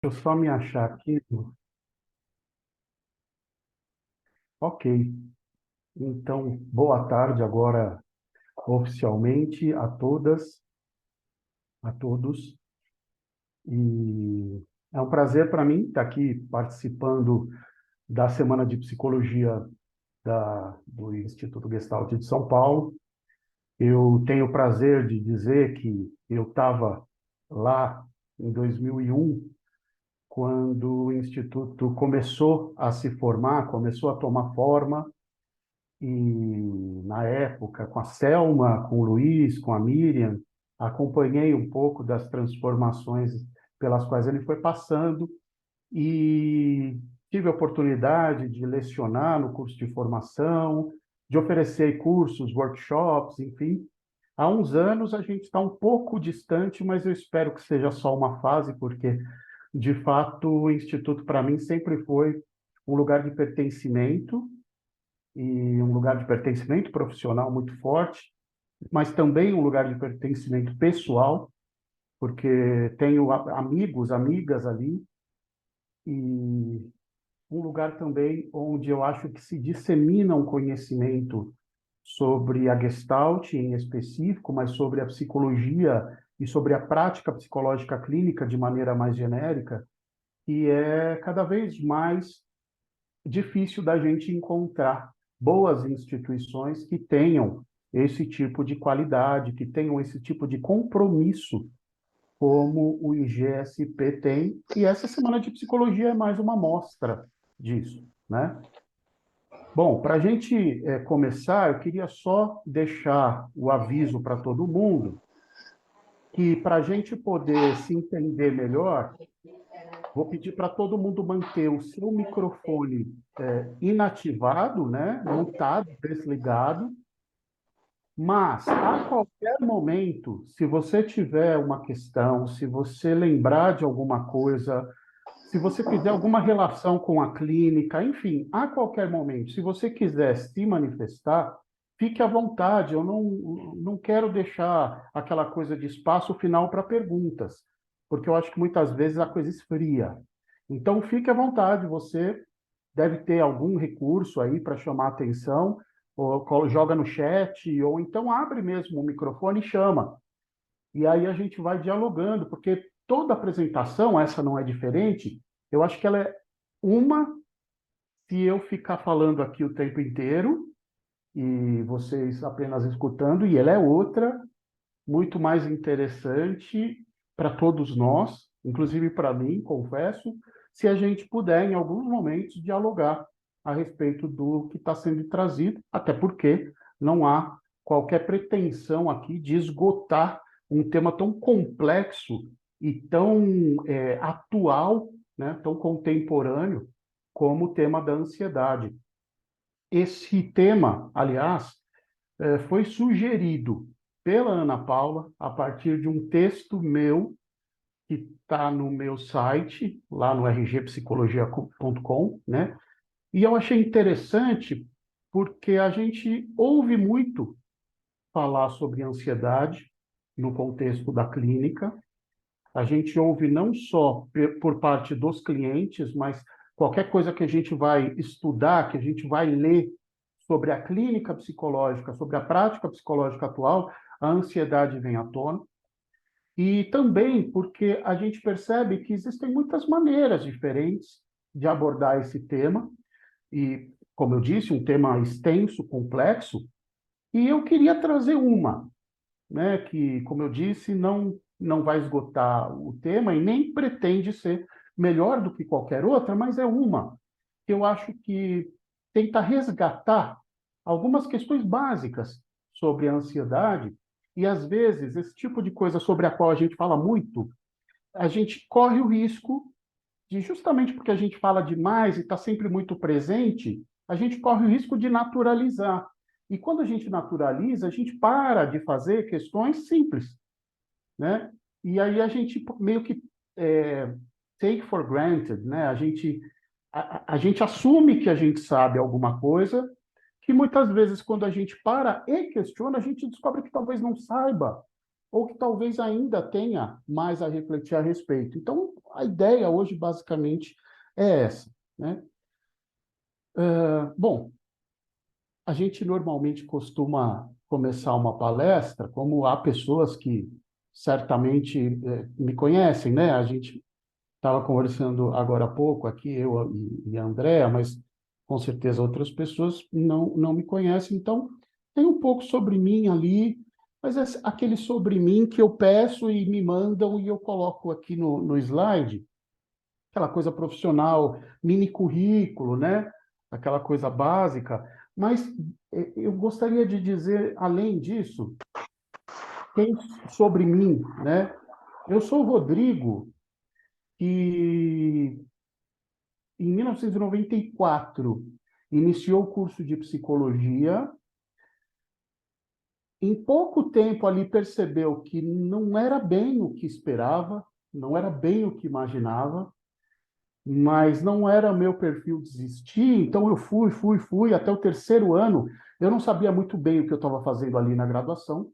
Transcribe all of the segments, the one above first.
eu só me achar aqui. Ok. Então, boa tarde agora oficialmente a todas, a todos. E é um prazer para mim estar aqui participando da Semana de Psicologia do Instituto Gestalt de São Paulo. Eu tenho o prazer de dizer que eu estava lá em 2001, quando o Instituto começou a se formar, começou a tomar forma. E, na época, com a Selma, com o Luiz, com a Miriam, acompanhei um pouco das transformações pelas quais ele foi passando e tive a oportunidade de lecionar no curso de formação, de oferecer cursos, workshops, enfim. Há uns anos a gente está um pouco distante, mas eu espero que seja só uma fase, porque, de fato, o Instituto, para mim, sempre foi um lugar de pertencimento e um lugar de pertencimento profissional muito forte, mas também um lugar de pertencimento pessoal, porque tenho amigos, amigas ali, e um lugar também onde eu acho que se dissemina um conhecimento sobre a Gestalt em específico, mas sobre a psicologia e sobre a prática psicológica clínica de maneira mais genérica, e é cada vez mais difícil da gente encontrar boas instituições que tenham esse tipo de qualidade, que tenham esse tipo de compromisso, como o IGSP tem, e essa semana de psicologia é mais uma amostra disso, né? Bom, para a gente começar, eu queria só deixar o aviso para todo mundo que, para a gente poder se entender melhor, vou pedir para todo mundo manter o seu microfone inativado, né? Mutado, desligado, mas a qualquer momento, se você tiver uma questão, se você lembrar de alguma coisa, se você fizer alguma relação com a clínica, enfim, a qualquer momento, se você quiser se manifestar, fique à vontade. Eu não quero deixar aquela coisa de espaço final para perguntas, porque eu acho que muitas vezes a coisa esfria. Então, fique à vontade, você deve ter algum recurso aí para chamar a atenção, ou joga no chat, ou então abre mesmo o microfone e chama. E aí a gente vai dialogando, porque toda apresentação, essa não é diferente, eu acho que ela é uma, se eu ficar falando aqui o tempo inteiro, e vocês apenas escutando, e ela é outra, muito mais interessante para todos nós, inclusive para mim, confesso, se a gente puder, em alguns momentos, dialogar a respeito do que está sendo trazido, até porque não há qualquer pretensão aqui de esgotar um tema tão complexo e tão atual, né, tão contemporâneo, como o tema da ansiedade. Esse tema, aliás, foi sugerido pela Ana Paula a partir de um texto meu que está no meu site, lá no rgpsicologia.com, né? E eu achei interessante porque a gente ouve muito falar sobre ansiedade no contexto da clínica. A gente ouve não só por parte dos clientes, mas qualquer coisa que a gente vai estudar, que a gente vai ler sobre a clínica psicológica, sobre a prática psicológica atual, a ansiedade vem à tona. E também porque a gente percebe que existem muitas maneiras diferentes de abordar esse tema, e, como eu disse, um tema extenso, complexo, e eu queria trazer uma, né, que, como eu disse, não vai esgotar o tema e nem pretende ser melhor do que qualquer outra, mas é uma que eu acho que tenta resgatar algumas questões básicas sobre a ansiedade e, às vezes, esse tipo de coisa sobre a qual a gente fala muito, a gente corre o risco de, justamente porque a gente fala demais e está sempre muito presente, a gente corre o risco de naturalizar. E quando a gente naturaliza, a gente para de fazer questões simples, né? E aí a gente meio que take for granted, né? A gente assume que a gente sabe alguma coisa, que muitas vezes, quando a gente para e questiona, a gente descobre que talvez não saiba. ou que talvez ainda tenha mais a refletir a respeito. Então, a ideia hoje, basicamente, é essa, né? Bom, a gente normalmente costuma começar uma palestra, como há pessoas que certamente me conhecem, né? A gente estava conversando agora há pouco aqui, eu e a Andrea, mas com certeza outras pessoas não me conhecem. Então, tem um pouco sobre mim ali, mas é aquele sobre mim que eu peço e me mandam e eu coloco aqui no slide, aquela coisa profissional, mini currículo, né? Aquela coisa básica. Mas eu gostaria de dizer, além disso, quem sobre mim, né? Eu sou o Rodrigo, que em 1994 iniciou o curso de psicologia. Em pouco tempo ali percebeu que não era bem o que esperava, não era bem o que imaginava, mas não era meu perfil desistir, então eu fui, até o terceiro ano, eu não sabia muito bem o que eu estava fazendo ali na graduação,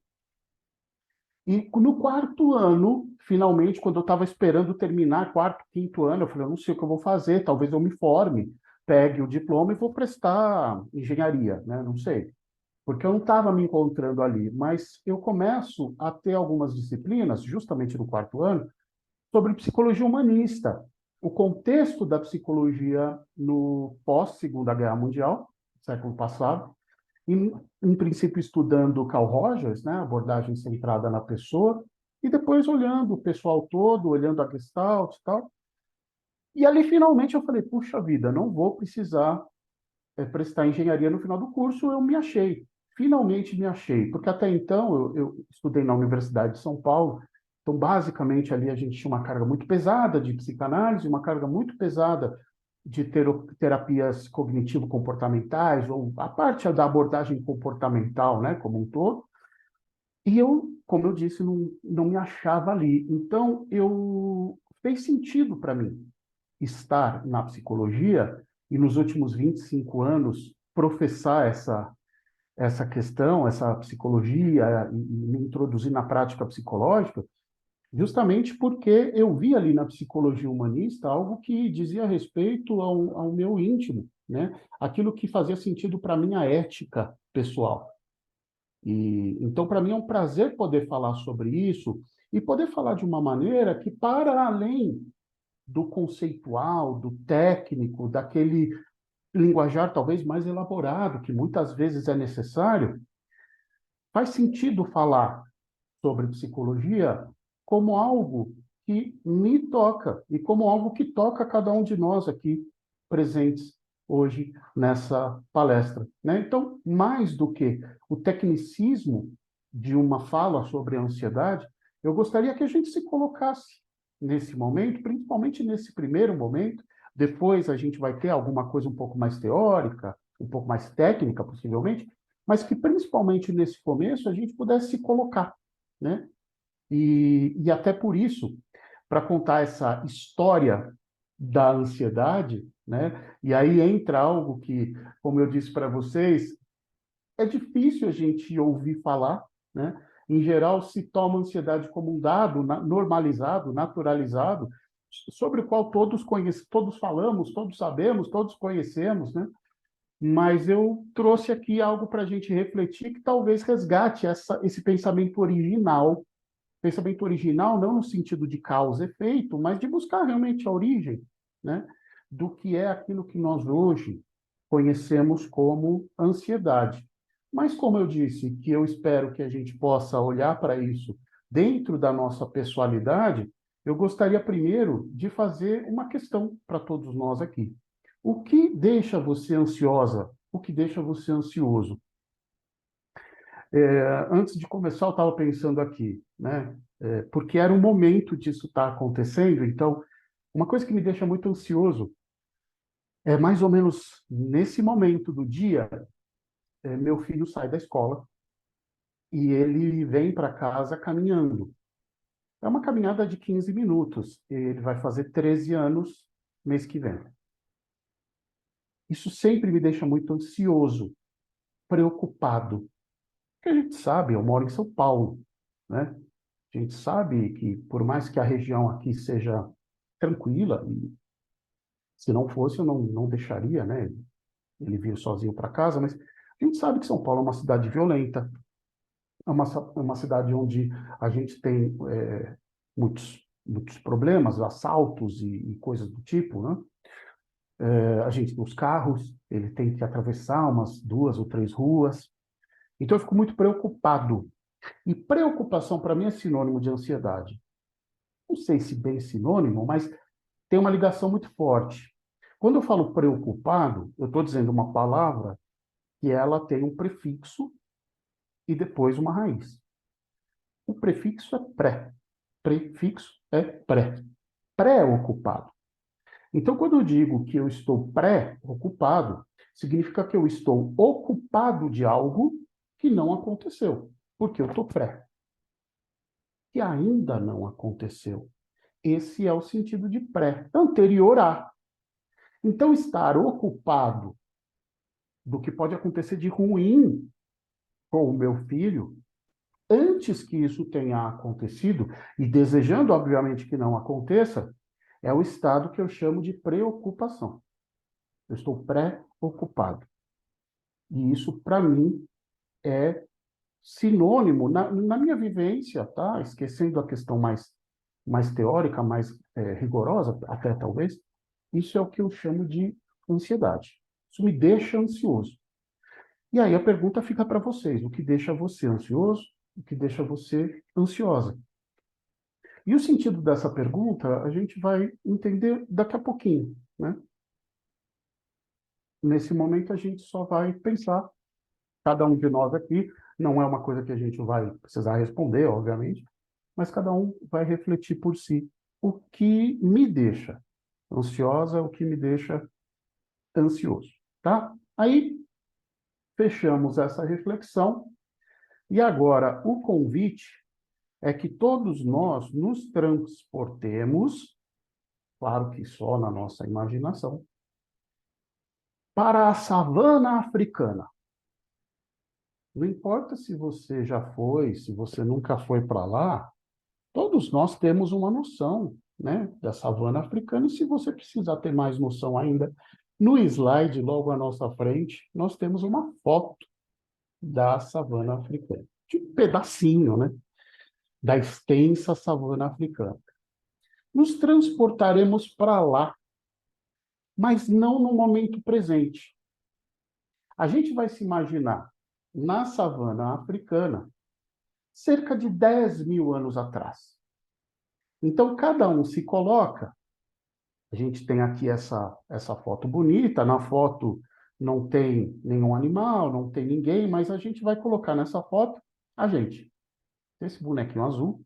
e no quarto ano, finalmente, quando eu estava esperando terminar, quarto, quinto ano, eu falei, eu não sei o que eu vou fazer, talvez eu me forme, pegue o diploma e vou prestar engenharia, né? Não sei, porque eu não estava me encontrando ali, mas eu começo a ter algumas disciplinas, justamente no quarto ano, sobre psicologia humanista, o contexto da psicologia no pós-Segunda Guerra Mundial, século passado, em princípio estudando Carl Rogers, né, abordagem centrada na pessoa, e depois olhando o pessoal todo, olhando a Gestalt e tal. E ali finalmente eu falei, puxa vida, não vou precisar prestar engenharia no final do curso, eu me achei. Finalmente me achei, porque até então eu estudei na Universidade de São Paulo, então basicamente ali a gente tinha uma carga muito pesada de psicanálise, uma carga muito pesada de terapias cognitivo-comportamentais, ou a parte da abordagem comportamental, né, como um todo, e eu, como eu disse, não me achava ali. Então, fez sentido para mim estar na psicologia e nos últimos 25 anos professar essa questão, essa psicologia e me introduzir na prática psicológica, justamente porque eu vi ali na psicologia humanista algo que dizia respeito ao meu íntimo, né? Aquilo que fazia sentido para minha ética pessoal. E então, para mim é um prazer poder falar sobre isso e poder falar de uma maneira que, para além do conceitual, do técnico, daquele linguajar talvez mais elaborado, que muitas vezes é necessário, faz sentido falar sobre psicologia como algo que me toca e como algo que toca cada um de nós aqui presentes hoje nessa palestra, né? Então, mais do que o tecnicismo de uma fala sobre a ansiedade, eu gostaria que a gente se colocasse nesse momento, principalmente nesse primeiro momento. Depois a gente vai ter alguma coisa um pouco mais teórica, um pouco mais técnica, possivelmente, mas que principalmente nesse começo a gente pudesse se colocar, né? E até por isso, para contar essa história da ansiedade, né? E aí entra algo que, como eu disse para vocês, é difícil a gente ouvir falar, né? Em geral, se toma a ansiedade como um dado normalizado, naturalizado, sobre o qual todos conhecem, todos falamos, todos sabemos, todos conhecemos, né? Mas eu trouxe aqui algo para a gente refletir que talvez resgate esse pensamento original não no sentido de causa e efeito, mas de buscar realmente a origem, né, do que é aquilo que nós hoje conhecemos como ansiedade. Mas, como eu disse, que eu espero que a gente possa olhar para isso dentro da nossa pessoalidade, eu gostaria primeiro de fazer uma questão para todos nós aqui. O que deixa você ansiosa? O que deixa você ansioso? Antes de começar, eu estava pensando aqui, né? Porque era o momento disso estar acontecendo. Então, uma coisa que me deixa muito ansioso é mais ou menos nesse momento do dia, meu filho sai da escola e ele vem para casa caminhando. É uma caminhada de 15 minutos. Ele vai fazer 13 anos mês que vem. Isso sempre me deixa muito ansioso, preocupado. Porque a gente sabe, eu moro em São Paulo, né? A gente sabe que, por mais que a região aqui seja tranquila, e se não fosse, eu não deixaria, né, ele vir sozinho para casa, mas a gente sabe que São Paulo é uma cidade violenta, é uma cidade onde a gente tem muitos problemas, assaltos e coisas do tipo, né? A gente, os carros, ele tem que atravessar umas 2 ou 3 ruas. Então, eu fico muito preocupado. E preocupação, para mim, é sinônimo de ansiedade. Não sei se bem sinônimo, mas tem uma ligação muito forte. Quando eu falo preocupado, eu estou dizendo uma palavra que ela tem um prefixo e depois uma raiz. O prefixo é pré. Prefixo é pré. Pré-ocupado. Então, quando eu digo que eu estou pré-ocupado, significa que eu estou ocupado de algo que não aconteceu, porque eu estou pré, que ainda não aconteceu. Esse é o sentido de pré, anterior a. Então, estar ocupado do que pode acontecer de ruim com o meu filho, antes que isso tenha acontecido, e desejando, obviamente, que não aconteça, é o estado que eu chamo de preocupação. Eu estou preocupado. E isso, para mim, é sinônimo, na minha vivência, tá? Esquecendo a questão mais teórica, mais rigorosa, até talvez, isso é o que eu chamo de ansiedade. Isso me deixa ansioso. E aí a pergunta fica para vocês: o que deixa você ansioso? O que deixa você ansiosa? E o sentido dessa pergunta a gente vai entender daqui a pouquinho, né? Nesse momento a gente só vai pensar, cada um de nós aqui, não é uma coisa que a gente vai precisar responder, obviamente, mas cada um vai refletir por si o que me deixa ansiosa, o que me deixa ansioso, tá? Aí fechamos essa reflexão e agora o convite é que todos nós nos transportemos, claro que só na nossa imaginação, para a savana africana. Não importa se você já foi, se você nunca foi para lá, todos nós temos uma noção, né, da savana africana, e se você precisar ter mais noção ainda, no slide logo à nossa frente, nós temos uma foto da savana africana, de um pedacinho, né, da extensa savana africana. Nos transportaremos para lá, mas não no momento presente. A gente vai se imaginar na savana africana cerca de 10 mil anos atrás. Então, cada um se coloca. A gente tem aqui essa foto bonita. Na foto não tem nenhum animal, não tem ninguém, mas a gente vai colocar nessa foto a gente. Esse bonequinho azul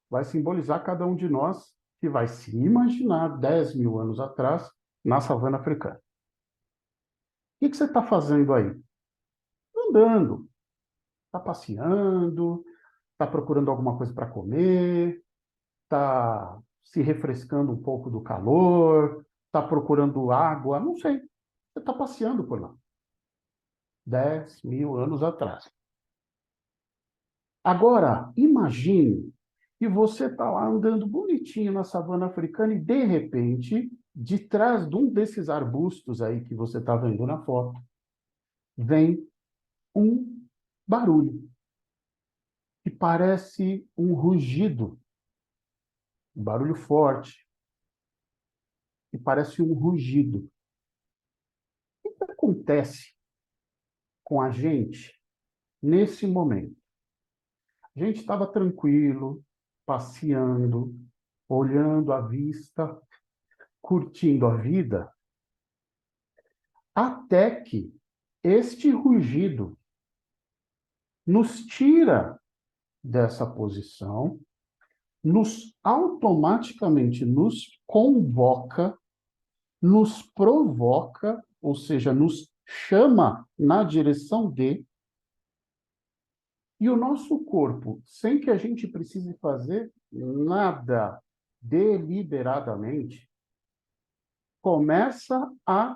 vai simbolizar cada um de nós que vai se imaginar 10 mil anos atrás na savana africana. O que você está fazendo aí? Andando, está passeando, está procurando alguma coisa para comer, está se refrescando um pouco do calor, está procurando água, não sei. Você está passeando por lá. 10 mil anos atrás. Agora, imagine que você está lá andando bonitinho na savana africana e, de repente, de trás de um desses arbustos aí que você está vendo na foto, vem um barulho que parece um rugido, um barulho forte, que parece um rugido. O que acontece com a gente nesse momento? A gente estava tranquilo, passeando, olhando a vista, curtindo a vida, até que este rugido nos tira dessa posição, nos automaticamente nos convoca, nos provoca, ou seja, nos chama na direção de, e o nosso corpo, sem que a gente precise fazer nada deliberadamente, começa a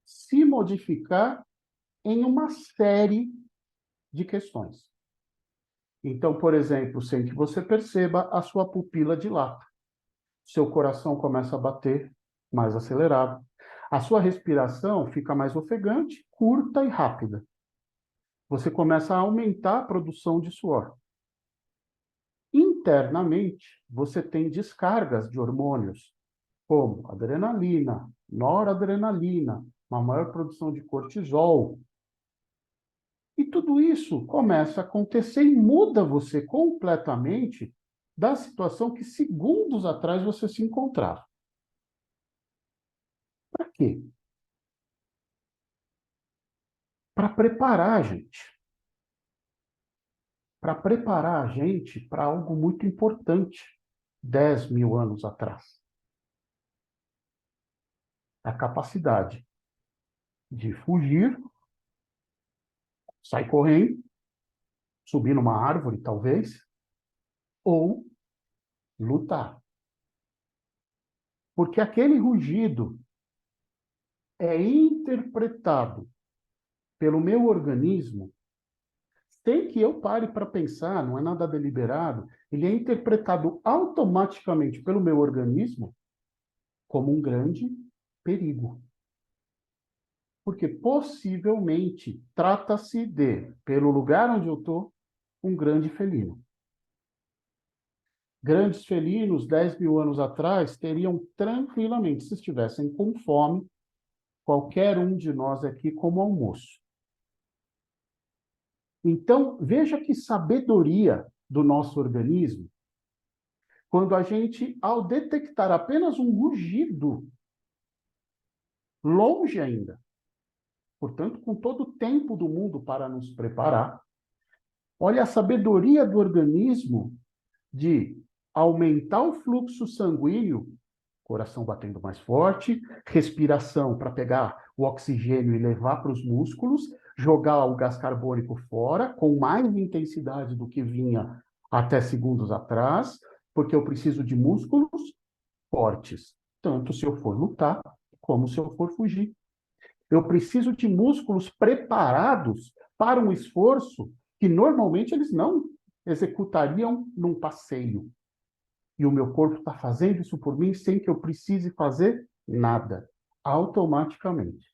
se modificar em uma série de questões. Então, por exemplo, sem que você perceba, a sua pupila dilata. Seu coração começa a bater mais acelerado. A sua respiração fica mais ofegante, curta e rápida. Você começa a aumentar a produção de suor. Internamente, você tem descargas de hormônios, como adrenalina, noradrenalina, uma maior produção de cortisol. E tudo isso começa a acontecer e muda você completamente da situação que segundos atrás você se encontrava. Para quê? Para preparar a gente. Para preparar a gente para algo muito importante 10 mil anos atrás. A capacidade de fugir, sair correndo, subir numa árvore, talvez, ou lutar. Porque aquele rugido é interpretado pelo meu organismo sem que eu pare para pensar, não é nada deliberado, ele é interpretado automaticamente pelo meu organismo como um grande perigo. Porque possivelmente trata-se de, pelo lugar onde eu estou, um grande felino. Grandes felinos, 10 mil anos atrás, teriam tranquilamente, se estivessem com fome, qualquer um de nós aqui como almoço. Então, veja que sabedoria do nosso organismo, quando a gente, ao detectar apenas um rugido, longe ainda, portanto, com todo o tempo do mundo para nos preparar, olha a sabedoria do organismo de aumentar o fluxo sanguíneo, coração batendo mais forte, respiração para pegar o oxigênio e levar para os músculos, jogar o gás carbônico fora com mais intensidade do que vinha até segundos atrás, porque eu preciso de músculos fortes, tanto se eu for lutar como se eu for fugir. Eu preciso de músculos preparados para um esforço que normalmente eles não executariam num passeio. E o meu corpo está fazendo isso por mim sem que eu precise fazer nada, automaticamente.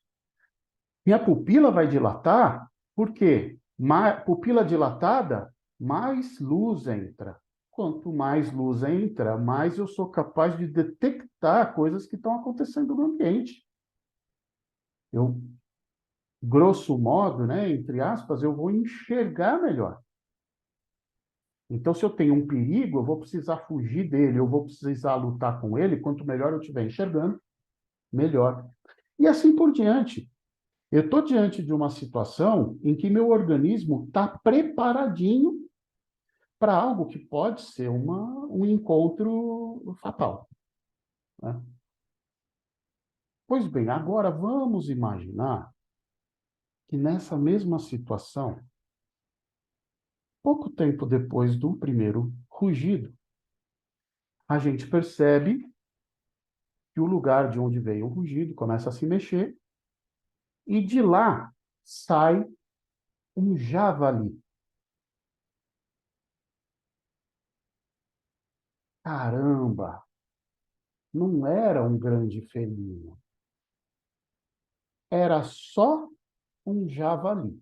Minha pupila vai dilatar, porque pupila dilatada, mais luz entra. Quanto mais luz entra, mais eu sou capaz de detectar coisas que estão acontecendo no ambiente. Eu, grosso modo, né, entre aspas, eu vou enxergar melhor. Então, se eu tenho um perigo, eu vou precisar fugir dele, eu vou precisar lutar com ele. Quanto melhor eu estiver enxergando, melhor. E assim por diante. Eu estou diante de uma situação em que meu organismo está preparadinho para algo que pode ser um encontro fatal. Né? Pois bem, agora vamos imaginar que nessa mesma situação, pouco tempo depois do primeiro rugido, a gente percebe que o lugar de onde veio o rugido começa a se mexer e de lá sai um javali. Caramba, não era um grande felino, era só um javali.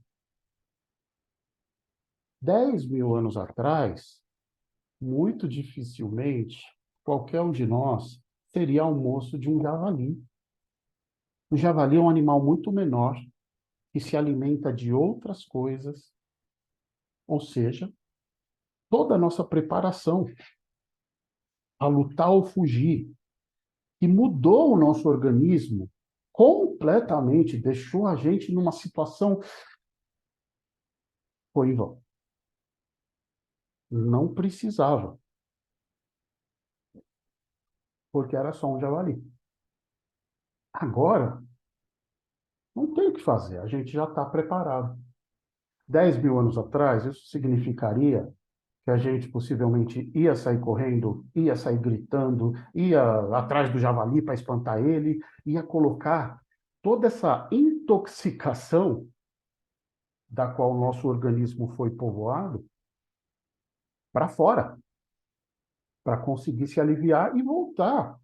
10 mil anos atrás, muito dificilmente qualquer um de nós seria almoço de um javali. O javali é um animal muito menor que se alimenta de outras coisas, ou seja, toda a nossa preparação a lutar ou fugir, que mudou o nosso organismo completamente, deixou a gente numa situação foi em vão. Não precisava, porque era só um javali. Agora, não tem o que fazer, a gente já está preparado. 10 mil anos atrás, isso significaria que a gente possivelmente ia sair correndo, ia sair gritando, ia atrás do javali para espantar ele, ia colocar toda essa intoxicação da qual o nosso organismo foi povoado para fora, para conseguir se aliviar e voltar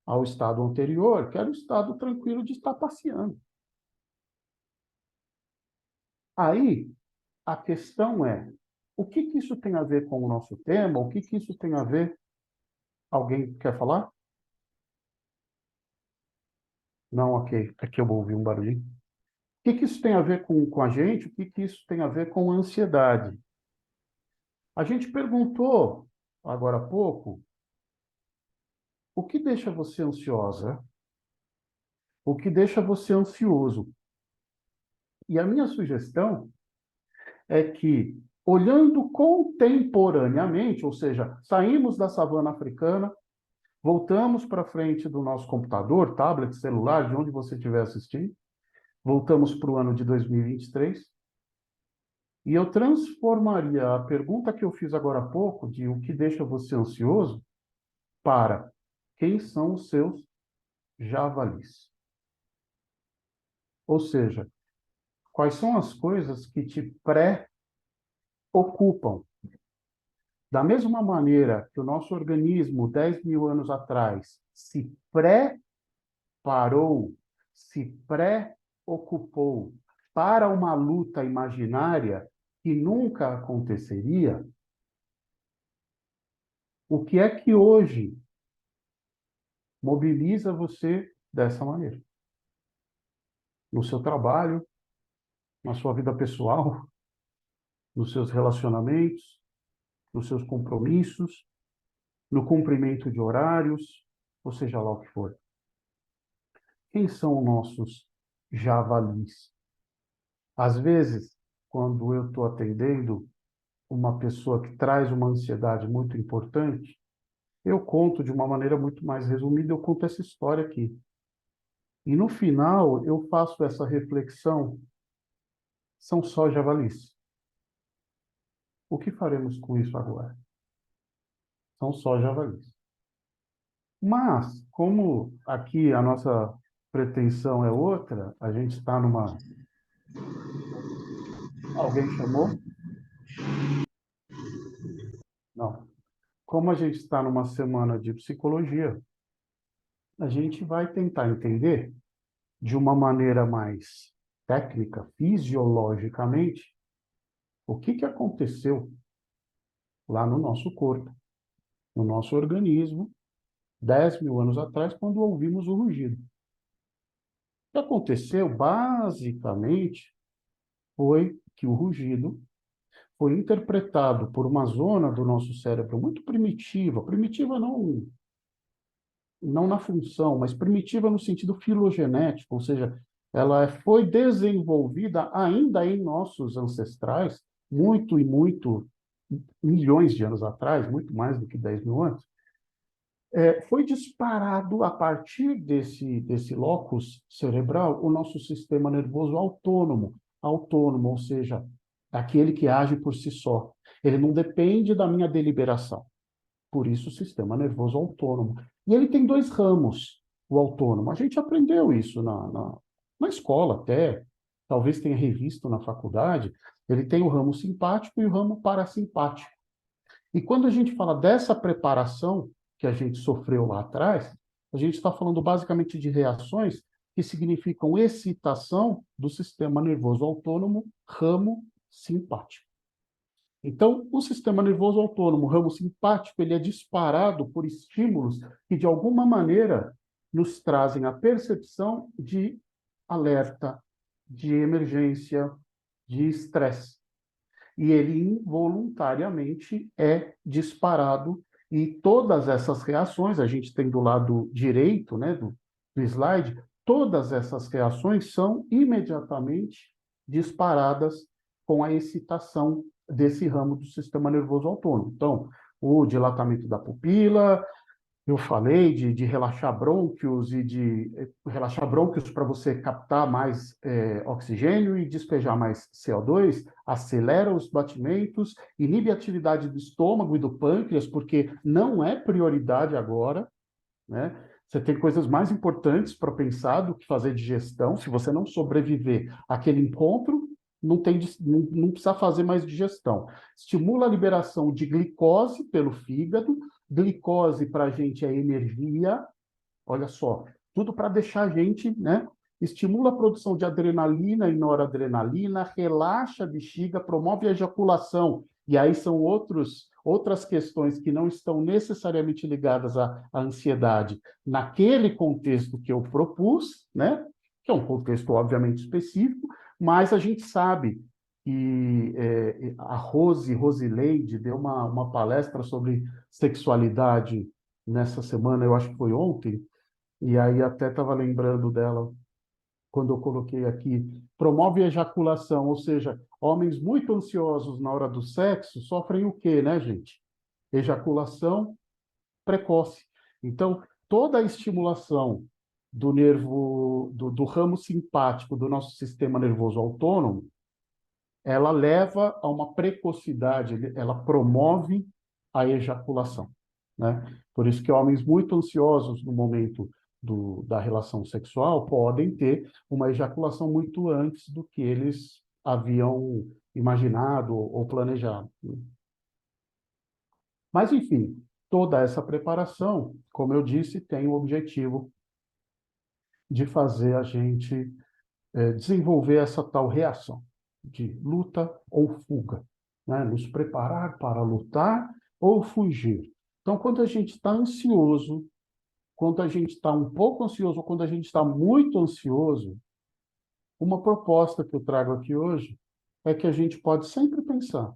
ao estado anterior, que era o estado tranquilo de estar passeando. Aí, a questão é, o que que isso tem a ver com o nosso tema? O que que isso tem a ver? Alguém quer falar? Não, ok. É que eu ouvi um barulhinho. O que que isso tem a ver com a gente? O que que isso tem a ver com a ansiedade? A gente perguntou, agora há pouco, o que deixa você ansiosa? O que deixa você ansioso? E a minha sugestão é que, olhando contemporaneamente, ou seja, saímos da savana africana, voltamos para frente do nosso computador, tablet, celular, de onde você estiver assistindo, voltamos para o ano de 2023, e eu transformaria a pergunta que eu fiz agora há pouco, de o que deixa você ansioso, para quem são os seus javalis? Ou seja, quais são as coisas que te preocupam? Da mesma maneira que o nosso organismo, 10 mil anos atrás, se preparou, se preocupou para uma luta imaginária que nunca aconteceria, o que é que hoje mobiliza você dessa maneira? No seu trabalho, na sua vida pessoal, nos seus relacionamentos, nos seus compromissos, no cumprimento de horários, ou seja lá o que for. Quem são nossos javalis? Às vezes, quando eu estou atendendo uma pessoa que traz uma ansiedade muito importante, eu conto de uma maneira muito mais resumida, eu conto essa história aqui. E no final, eu faço essa reflexão, são só javalis. O que faremos com isso agora? São só javalis. Mas, como aqui a nossa pretensão é outra, a gente está numa... Alguém chamou? Não. Como a gente está numa semana de psicologia, a gente vai tentar entender de uma maneira mais técnica, fisiologicamente, o que que aconteceu lá no nosso corpo, no nosso organismo, 10 mil anos atrás, quando ouvimos o rugido. O que aconteceu, basicamente, foi que o rugido foi interpretado por uma zona do nosso cérebro muito primitiva, primitiva não na função, mas primitiva no sentido filogenético, ou seja, ela foi desenvolvida ainda em nossos ancestrais, muito e muito milhões de anos atrás, muito mais do que 10 mil anos, foi disparado a partir desse locus cerebral o nosso sistema nervoso autônomo, autônomo, ou seja, aquele que age por si só. Ele não depende da minha deliberação. Por isso, o sistema nervoso autônomo. E ele tem dois ramos, o autônomo. A gente aprendeu isso na escola até, talvez tenha revisto na faculdade. Ele tem o ramo simpático e o ramo parasimpático. E quando a gente fala dessa preparação que a gente sofreu lá atrás, a gente está falando basicamente de reações que significam excitação do sistema nervoso autônomo, ramo simpático. Então, o sistema nervoso autônomo, o ramo simpático, ele é disparado por estímulos que, de alguma maneira, nos trazem a percepção de alerta, de emergência, de estresse. E ele involuntariamente é disparado e todas essas reações, a gente tem do lado direito, né, do slide, todas essas reações são imediatamente disparadas com a excitação desse ramo do sistema nervoso autônomo. Então, o dilatamento da pupila, eu falei de relaxar brônquios e de relaxar brônquios para você captar mais oxigênio e despejar mais CO2, acelera os batimentos, inibe a atividade do estômago e do pâncreas, porque não é prioridade agora, né? Você tem coisas mais importantes para pensar do que fazer digestão. Se você não sobreviver àquele encontro, não precisa fazer mais digestão. Estimula a liberação de glicose pelo fígado. Glicose para a gente é energia, olha só, tudo para deixar a gente, né? Estimula a produção de adrenalina e noradrenalina, relaxa a bexiga, promove a ejaculação. E aí são outras questões que não estão necessariamente ligadas à ansiedade naquele contexto que eu propus, né? Que é um contexto obviamente específico, mas a gente sabe que a Rosileide deu uma palestra sobre sexualidade nessa semana, eu acho que foi ontem, e aí até estava lembrando dela quando eu coloquei aqui, promove a ejaculação, ou seja, homens muito ansiosos na hora do sexo sofrem o quê, né, gente? Ejaculação precoce. Então, toda a estimulação do nervo, do ramo simpático do nosso sistema nervoso autônomo, ela leva a uma precocidade, ela promove a ejaculação, né? Por isso que homens muito ansiosos no momento da relação sexual podem ter uma ejaculação muito antes do que eles haviam imaginado ou planejado. Mas, enfim, toda essa preparação, como eu disse, tem o objetivo de fazer a gente desenvolver essa tal reação de luta ou fuga, né? Nos preparar para lutar ou fugir. Então, quando a gente está ansioso, quando a gente está um pouco ansioso ou quando a gente está muito ansioso, uma proposta que eu trago aqui hoje é que a gente pode sempre pensar: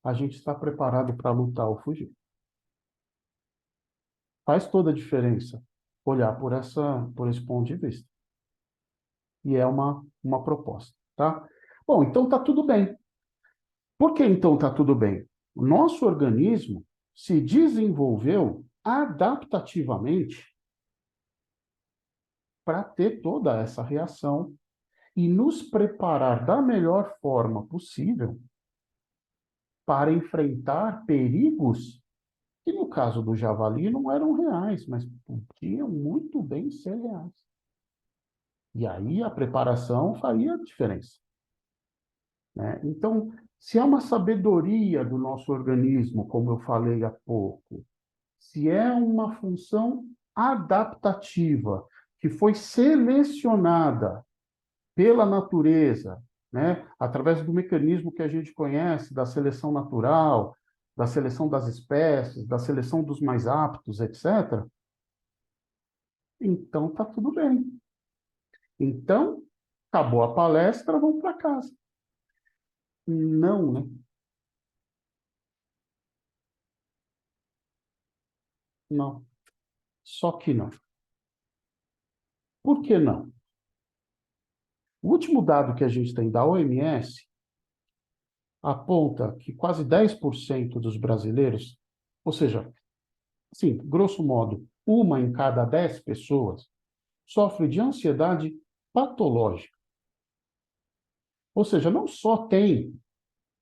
a gente está preparado para lutar ou fugir. Faz toda a diferença olhar por esse ponto de vista. E é uma proposta, tá? Bom, então tá tudo bem. Por que então está tudo bem? O nosso organismo se desenvolveu adaptativamente para ter toda essa reação e nos preparar da melhor forma possível para enfrentar perigos que, no caso do javali, não eram reais, mas podiam muito bem ser reais. E aí a preparação faria a diferença, né? Então, se há uma sabedoria do nosso organismo, como eu falei há pouco, se é uma função adaptativa que foi selecionada pela natureza, né, através do mecanismo que a gente conhece da seleção natural, da seleção das espécies, da seleção dos mais aptos, etc. Então tá tudo bem. Então, acabou a palestra, vamos para casa. Não, né? Não. Só que não. Por que não? O último dado que a gente tem da OMS aponta que quase 10% dos brasileiros, ou seja, assim, grosso modo, uma em cada 10 pessoas, sofre de ansiedade patológica. Ou seja, não só tem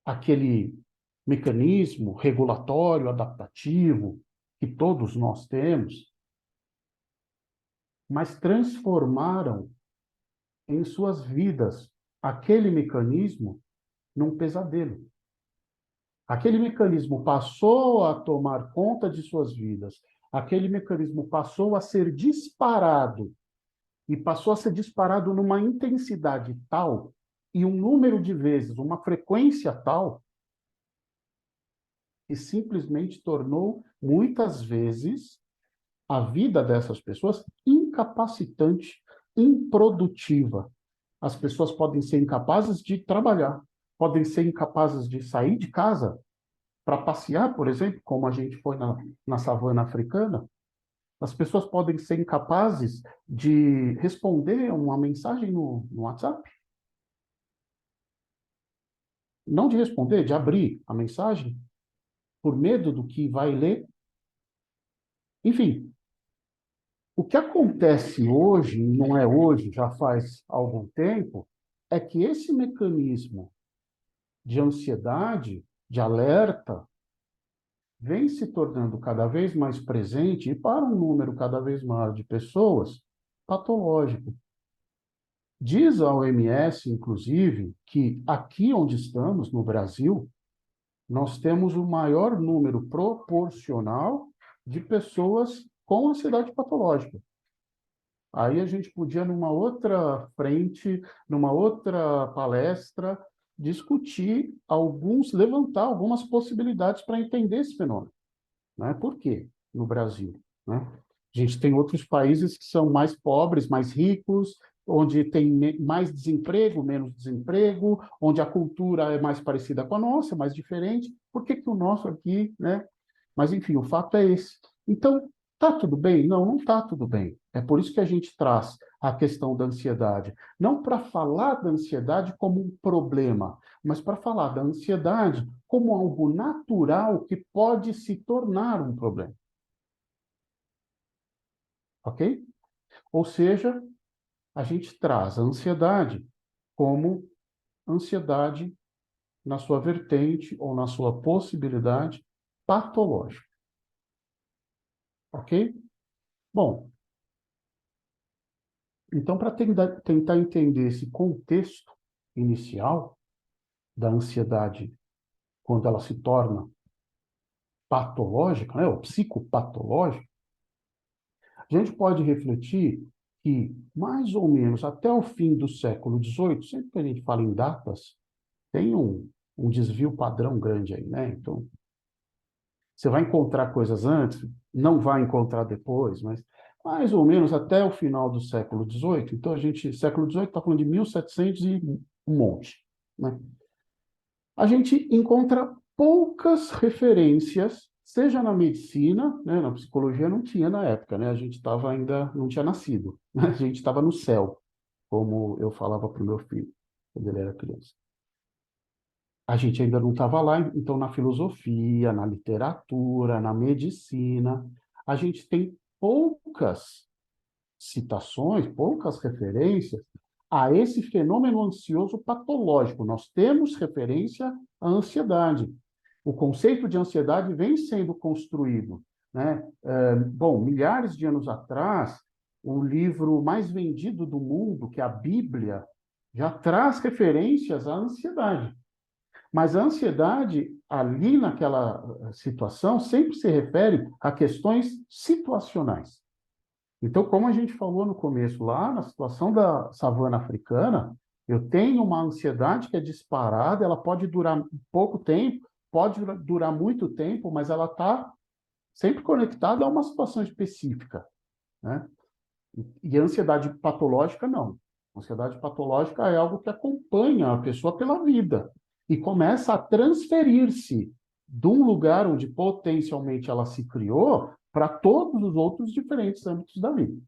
aquele mecanismo regulatório, adaptativo, que todos nós temos, mas transformaram em suas vidas aquele mecanismo num pesadelo. Aquele mecanismo passou a tomar conta de suas vidas, aquele mecanismo passou a ser disparado, e passou a ser disparado numa intensidade tal e um número de vezes, uma frequência tal, que simplesmente tornou, muitas vezes, a vida dessas pessoas incapacitante, improdutiva. As pessoas podem ser incapazes de trabalhar, podem ser incapazes de sair de casa para passear, por exemplo, como a gente foi na savana africana. As pessoas podem ser incapazes de responder uma mensagem no WhatsApp. Não de responder, de abrir a mensagem, por medo do que vai ler. Enfim, o que acontece hoje, não é hoje, já faz algum tempo, é que esse mecanismo de ansiedade, de alerta, vem se tornando cada vez mais presente e para um número cada vez maior de pessoas, patológico. Diz a OMS, inclusive, que aqui onde estamos, no Brasil, nós temos o maior número proporcional de pessoas com ansiedade patológica. Aí a gente podia, numa outra frente, numa outra palestra, discutir levantar algumas possibilidades para entender esse fenômeno. Né? Por quê no Brasil? Né? A gente tem outros países que são mais pobres, mais ricos, onde tem mais desemprego, menos desemprego, onde a cultura é mais parecida com a nossa, mais diferente. Por que que o nosso aqui, né? Mas, enfim, o fato é esse. Então, tá tudo bem? Não, não tá tudo bem. É por isso que a gente traz a questão da ansiedade. Não para falar da ansiedade como um problema, mas para falar da ansiedade como algo natural que pode se tornar um problema. Ok? Ou seja, a gente traz a ansiedade como ansiedade na sua vertente ou na sua possibilidade patológica. Ok? Bom, então, para tentar entender esse contexto inicial da ansiedade, quando ela se torna patológica, né, ou psicopatológica, a gente pode refletir que, mais ou menos até o fim do século XVIII, sempre que a gente fala em datas, tem um desvio padrão grande aí, né? Então, você vai encontrar coisas antes, não vai encontrar depois, mas mais ou menos até o final do século XVIII. Então, século XVIII está falando de 1700 e um monte, né? A gente encontra poucas referências, seja na medicina, né, na psicologia não tinha na época, né? A gente estava ainda, não tinha nascido, né? A gente estava no céu, como eu falava para o meu filho, quando ele era criança. A gente ainda não estava lá, então na filosofia, na literatura, na medicina, a gente tem poucas citações, poucas referências a esse fenômeno ansioso patológico. Nós temos referência à ansiedade. O conceito de ansiedade vem sendo construído, né? Bom, milhares de anos atrás, o livro mais vendido do mundo, que é a Bíblia, já traz referências à ansiedade. Mas a ansiedade, ali naquela situação, sempre se refere a questões situacionais. Então, como a gente falou no começo, lá na situação da savana africana, eu tenho uma ansiedade que é disparada, ela pode durar pouco tempo, pode durar muito tempo, mas ela está sempre conectada a uma situação específica, né? E a ansiedade patológica, não. A ansiedade patológica é algo que acompanha a pessoa pela vida e começa a transferir-se de um lugar onde potencialmente ela se criou para todos os outros diferentes âmbitos da vida,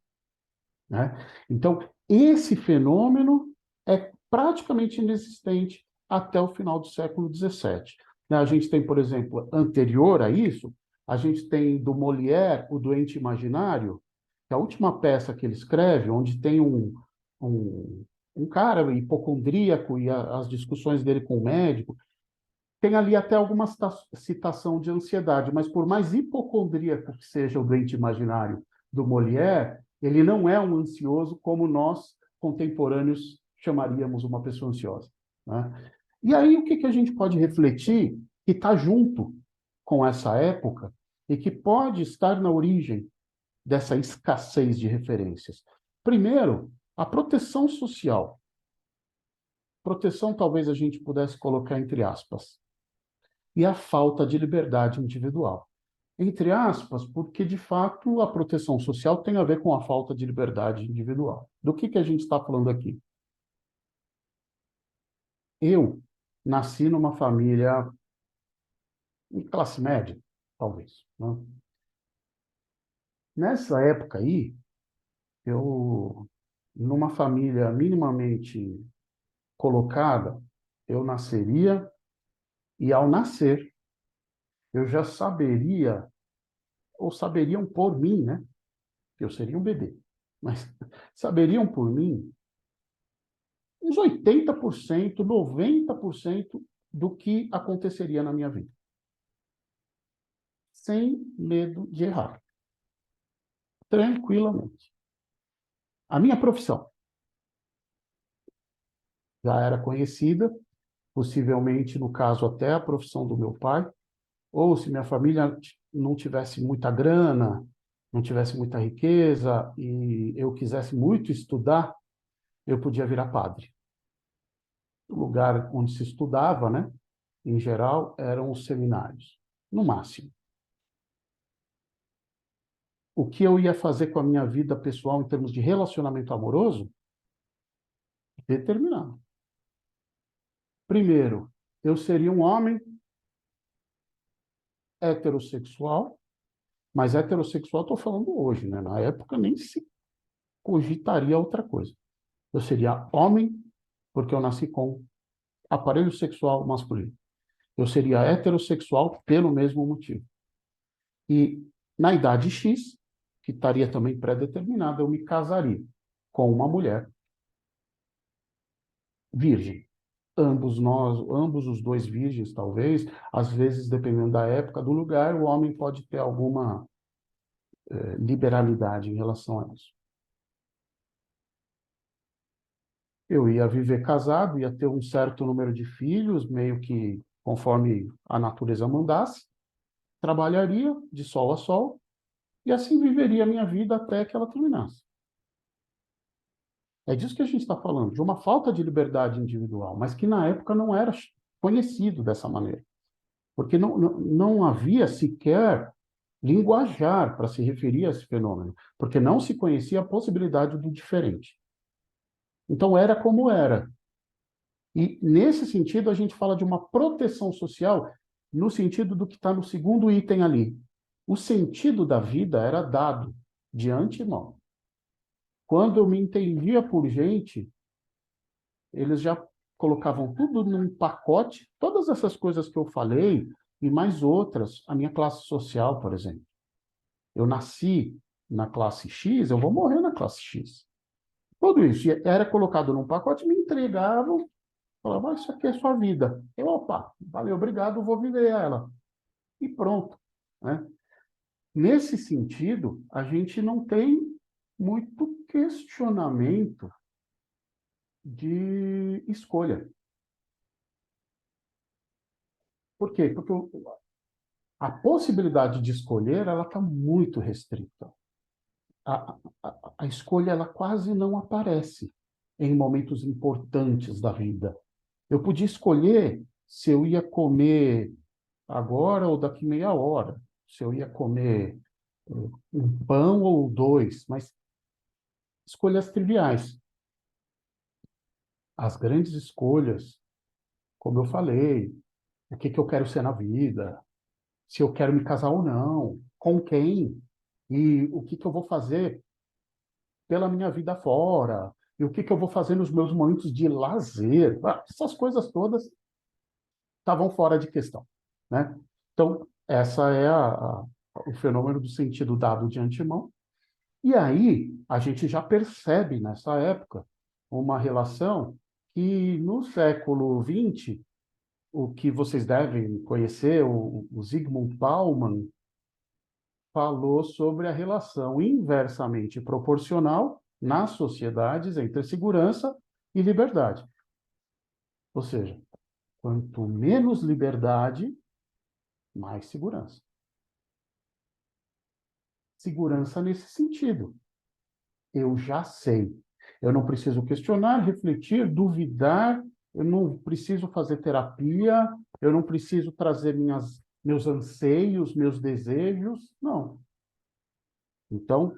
né? Então, esse fenômeno é praticamente inexistente até o final do século XVII. Né? A gente tem, por exemplo, anterior a isso, a gente tem do Molière, O Doente Imaginário, que é a última peça que ele escreve, onde tem um, um cara hipocondríaco e as discussões dele com o médico, tem ali até alguma citação de ansiedade, mas por mais hipocondríaco que seja o doente imaginário do Molière, ele não é um ansioso como nós, contemporâneos, chamaríamos uma pessoa ansiosa, né? E aí, o que que a gente pode refletir que está junto com essa época e que pode estar na origem dessa escassez de referências? Primeiro, a proteção social. Proteção, talvez a gente pudesse colocar entre aspas, e a falta de liberdade individual. Entre aspas, porque de fato a proteção social tem a ver com a falta de liberdade individual. Do que a gente está falando aqui? Eu nasci numa família de classe média, talvez, né? Nessa época aí, eu, numa família minimamente colocada, eu nasceria e ao nascer eu já saberia, ou saberiam por mim, né? Eu seria um bebê, mas saberiam por mim uns 80%, 90% do que aconteceria na minha vida, sem medo de errar, tranquilamente. A minha profissão, já era conhecida, possivelmente, no caso, até a profissão do meu pai, ou se minha família não tivesse muita grana, não tivesse muita riqueza, e eu quisesse muito estudar, eu podia virar padre. O lugar onde se estudava, né, em geral, eram os seminários, no máximo. O que eu ia fazer com a minha vida pessoal em termos de relacionamento amoroso? Determinado. Primeiro, eu seria um homem heterossexual, mas heterossexual estou falando hoje, né? Na época nem se cogitaria outra coisa. Eu seria homem, porque eu nasci com aparelho sexual masculino. Eu seria heterossexual pelo mesmo motivo. E na idade X, que estaria também pré-determinada, eu me casaria com uma mulher virgem. Ambos os dois virgens, talvez, às vezes, dependendo da época, do lugar, o homem pode ter alguma liberalidade em relação a isso. Eu ia viver casado, ia ter um certo número de filhos, meio que conforme a natureza mandasse, trabalharia de sol a sol, e assim viveria a minha vida até que ela terminasse. É disso que a gente está falando, de uma falta de liberdade individual, mas que na época não era conhecido dessa maneira, porque não havia sequer linguajar para se referir a esse fenômeno, porque não se conhecia a possibilidade do diferente. Então era como era. E nesse sentido a gente fala de uma proteção social no sentido do que está no segundo item ali. O sentido da vida era dado de antemão. Quando eu me entendia por gente, eles já colocavam tudo num pacote, todas essas coisas que eu falei e mais outras, a minha classe social, por exemplo. Eu nasci na classe X, eu vou morrer na classe X. Tudo isso era colocado num pacote, me entregavam, falavam, isso aqui é sua vida. Eu, opa, valeu, obrigado, vou viver ela. E pronto. Né? Nesse sentido, a gente não tem muito questionamento de escolha. Por quê? Porque a possibilidade de escolher ela está muito restrita. A escolha ela quase não aparece em momentos importantes da vida. Eu podia escolher se eu ia comer agora ou daqui meia hora, se eu ia comer um pão ou dois, mas escolhas triviais. As grandes escolhas, como eu falei, o que que eu quero ser na vida, se eu quero me casar ou não, com quem, e o que que eu vou fazer pela minha vida fora, e o que que eu vou fazer nos meus momentos de lazer. Essas coisas todas estavam fora de questão, né? Então, essa é o fenômeno do sentido dado de antemão. E aí, a gente já percebe nessa época uma relação que no século XX, o que vocês devem conhecer, o Zygmunt Bauman falou sobre a relação inversamente proporcional nas sociedades entre segurança e liberdade. Ou seja, quanto menos liberdade, mais segurança. Segurança nesse sentido. Eu já sei. Eu não preciso questionar, refletir, duvidar, eu não preciso fazer terapia, eu não preciso trazer meus anseios, meus desejos, não. Então,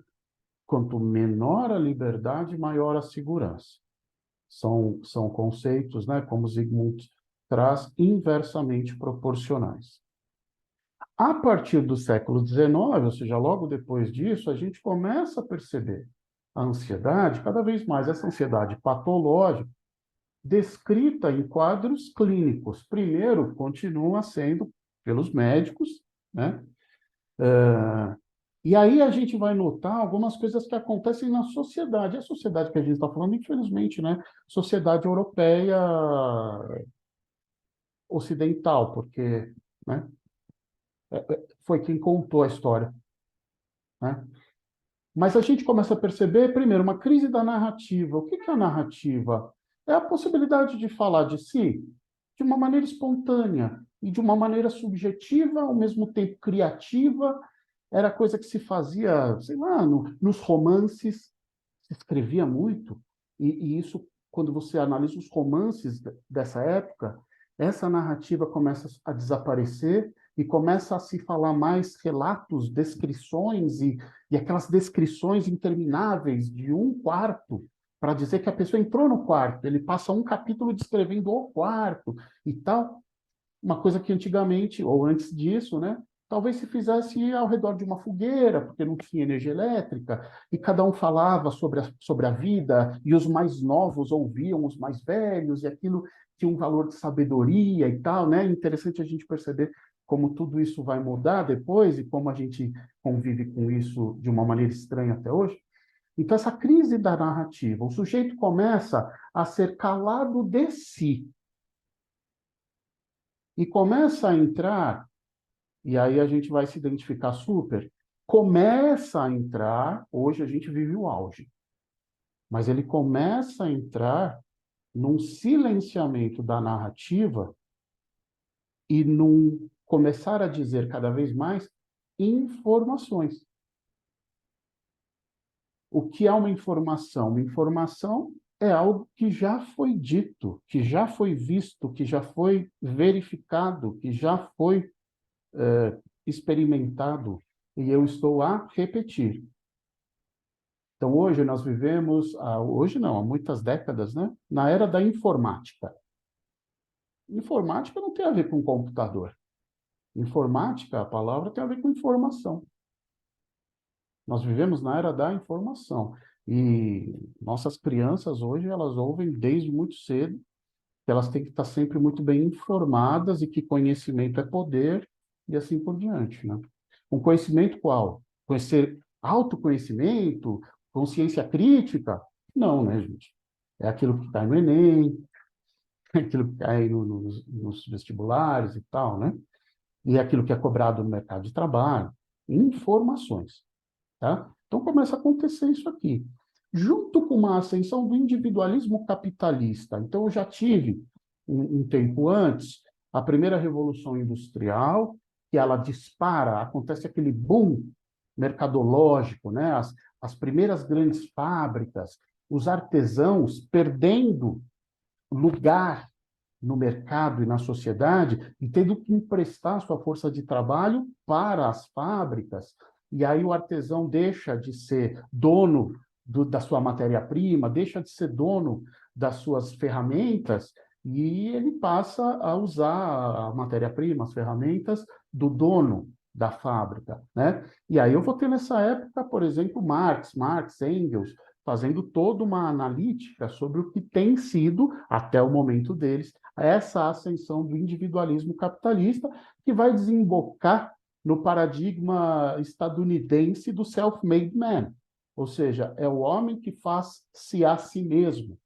quanto menor a liberdade, maior a segurança. São conceitos, né, como Zygmunt traz, inversamente proporcionais. A partir do século XIX, ou seja, logo depois disso, a gente começa a perceber a ansiedade, cada vez mais essa ansiedade patológica, descrita em quadros clínicos. Primeiro, continua sendo pelos médicos, né? E aí a gente vai notar algumas coisas que acontecem na sociedade. A sociedade que a gente está falando, infelizmente, né? Sociedade europeia ocidental, porque, né? Foi quem contou a história, né? Mas a gente começa a perceber, primeiro, uma crise da narrativa. O que é a narrativa? É a possibilidade de falar de si de uma maneira espontânea e de uma maneira subjetiva, ao mesmo tempo criativa. Era coisa que se fazia, sei lá, nos romances, se escrevia muito, e isso, quando você analisa os romances dessa época, essa narrativa começa a desaparecer e começa a se falar mais relatos, descrições e aquelas descrições intermináveis de um quarto para dizer que a pessoa entrou no quarto. Ele passa um capítulo descrevendo o quarto e tal, uma coisa que antigamente, ou antes disso, né, talvez se fizesse ao redor de uma fogueira, porque não tinha energia elétrica, e cada um falava sobre a vida, e os mais novos ouviam os mais velhos, e aquilo tinha um valor de sabedoria e tal, né? Interessante a gente perceber como tudo isso vai mudar depois e como a gente convive com isso de uma maneira estranha até hoje. Então, essa crise da narrativa, o sujeito começa a ser calado de si e começa a entrar, e aí a gente vai se identificar super, começa a entrar, hoje a gente vive o auge, mas ele começa a entrar num silenciamento da narrativa e num começar a dizer cada vez mais informações. O que é uma informação? Uma informação é algo que já foi dito, que já foi visto, que já foi verificado, que já foi experimentado, e eu estou a repetir. Então, hoje nós vivemos, hoje não, há muitas décadas, né, na era da informática. Informática não tem a ver com computador. Informática, a palavra tem a ver com informação. Nós vivemos na era da informação. E nossas crianças hoje, elas ouvem desde muito cedo que elas têm que estar sempre muito bem informadas e que conhecimento é poder e assim por diante, né? Um conhecimento qual? Conhecer autoconhecimento, consciência crítica? Não, né, gente? É aquilo que cai no Enem, é aquilo que cai nos vestibulares e tal, né? E é aquilo que é cobrado no mercado de trabalho. Informações. Tá? Então começa a acontecer isso aqui. Junto com uma ascensão do individualismo capitalista. Então eu já tive, um tempo antes, a primeira revolução industrial, que ela dispara, acontece aquele boom mercadológico, né? As primeiras grandes fábricas, os artesãos perdendo lugar no mercado e na sociedade e tendo que emprestar sua força de trabalho para as fábricas. E aí o artesão deixa de ser dono da sua matéria-prima, deixa de ser dono das suas ferramentas e ele passa a usar a matéria-prima, as ferramentas do dono da fábrica, né? E aí eu vou ter nessa época, por exemplo, Marx, Engels, fazendo toda uma analítica sobre o que tem sido, até o momento deles, essa ascensão do individualismo capitalista, que vai desembocar no paradigma estadunidense do self-made man, ou seja, é o homem que faz-se a si mesmo.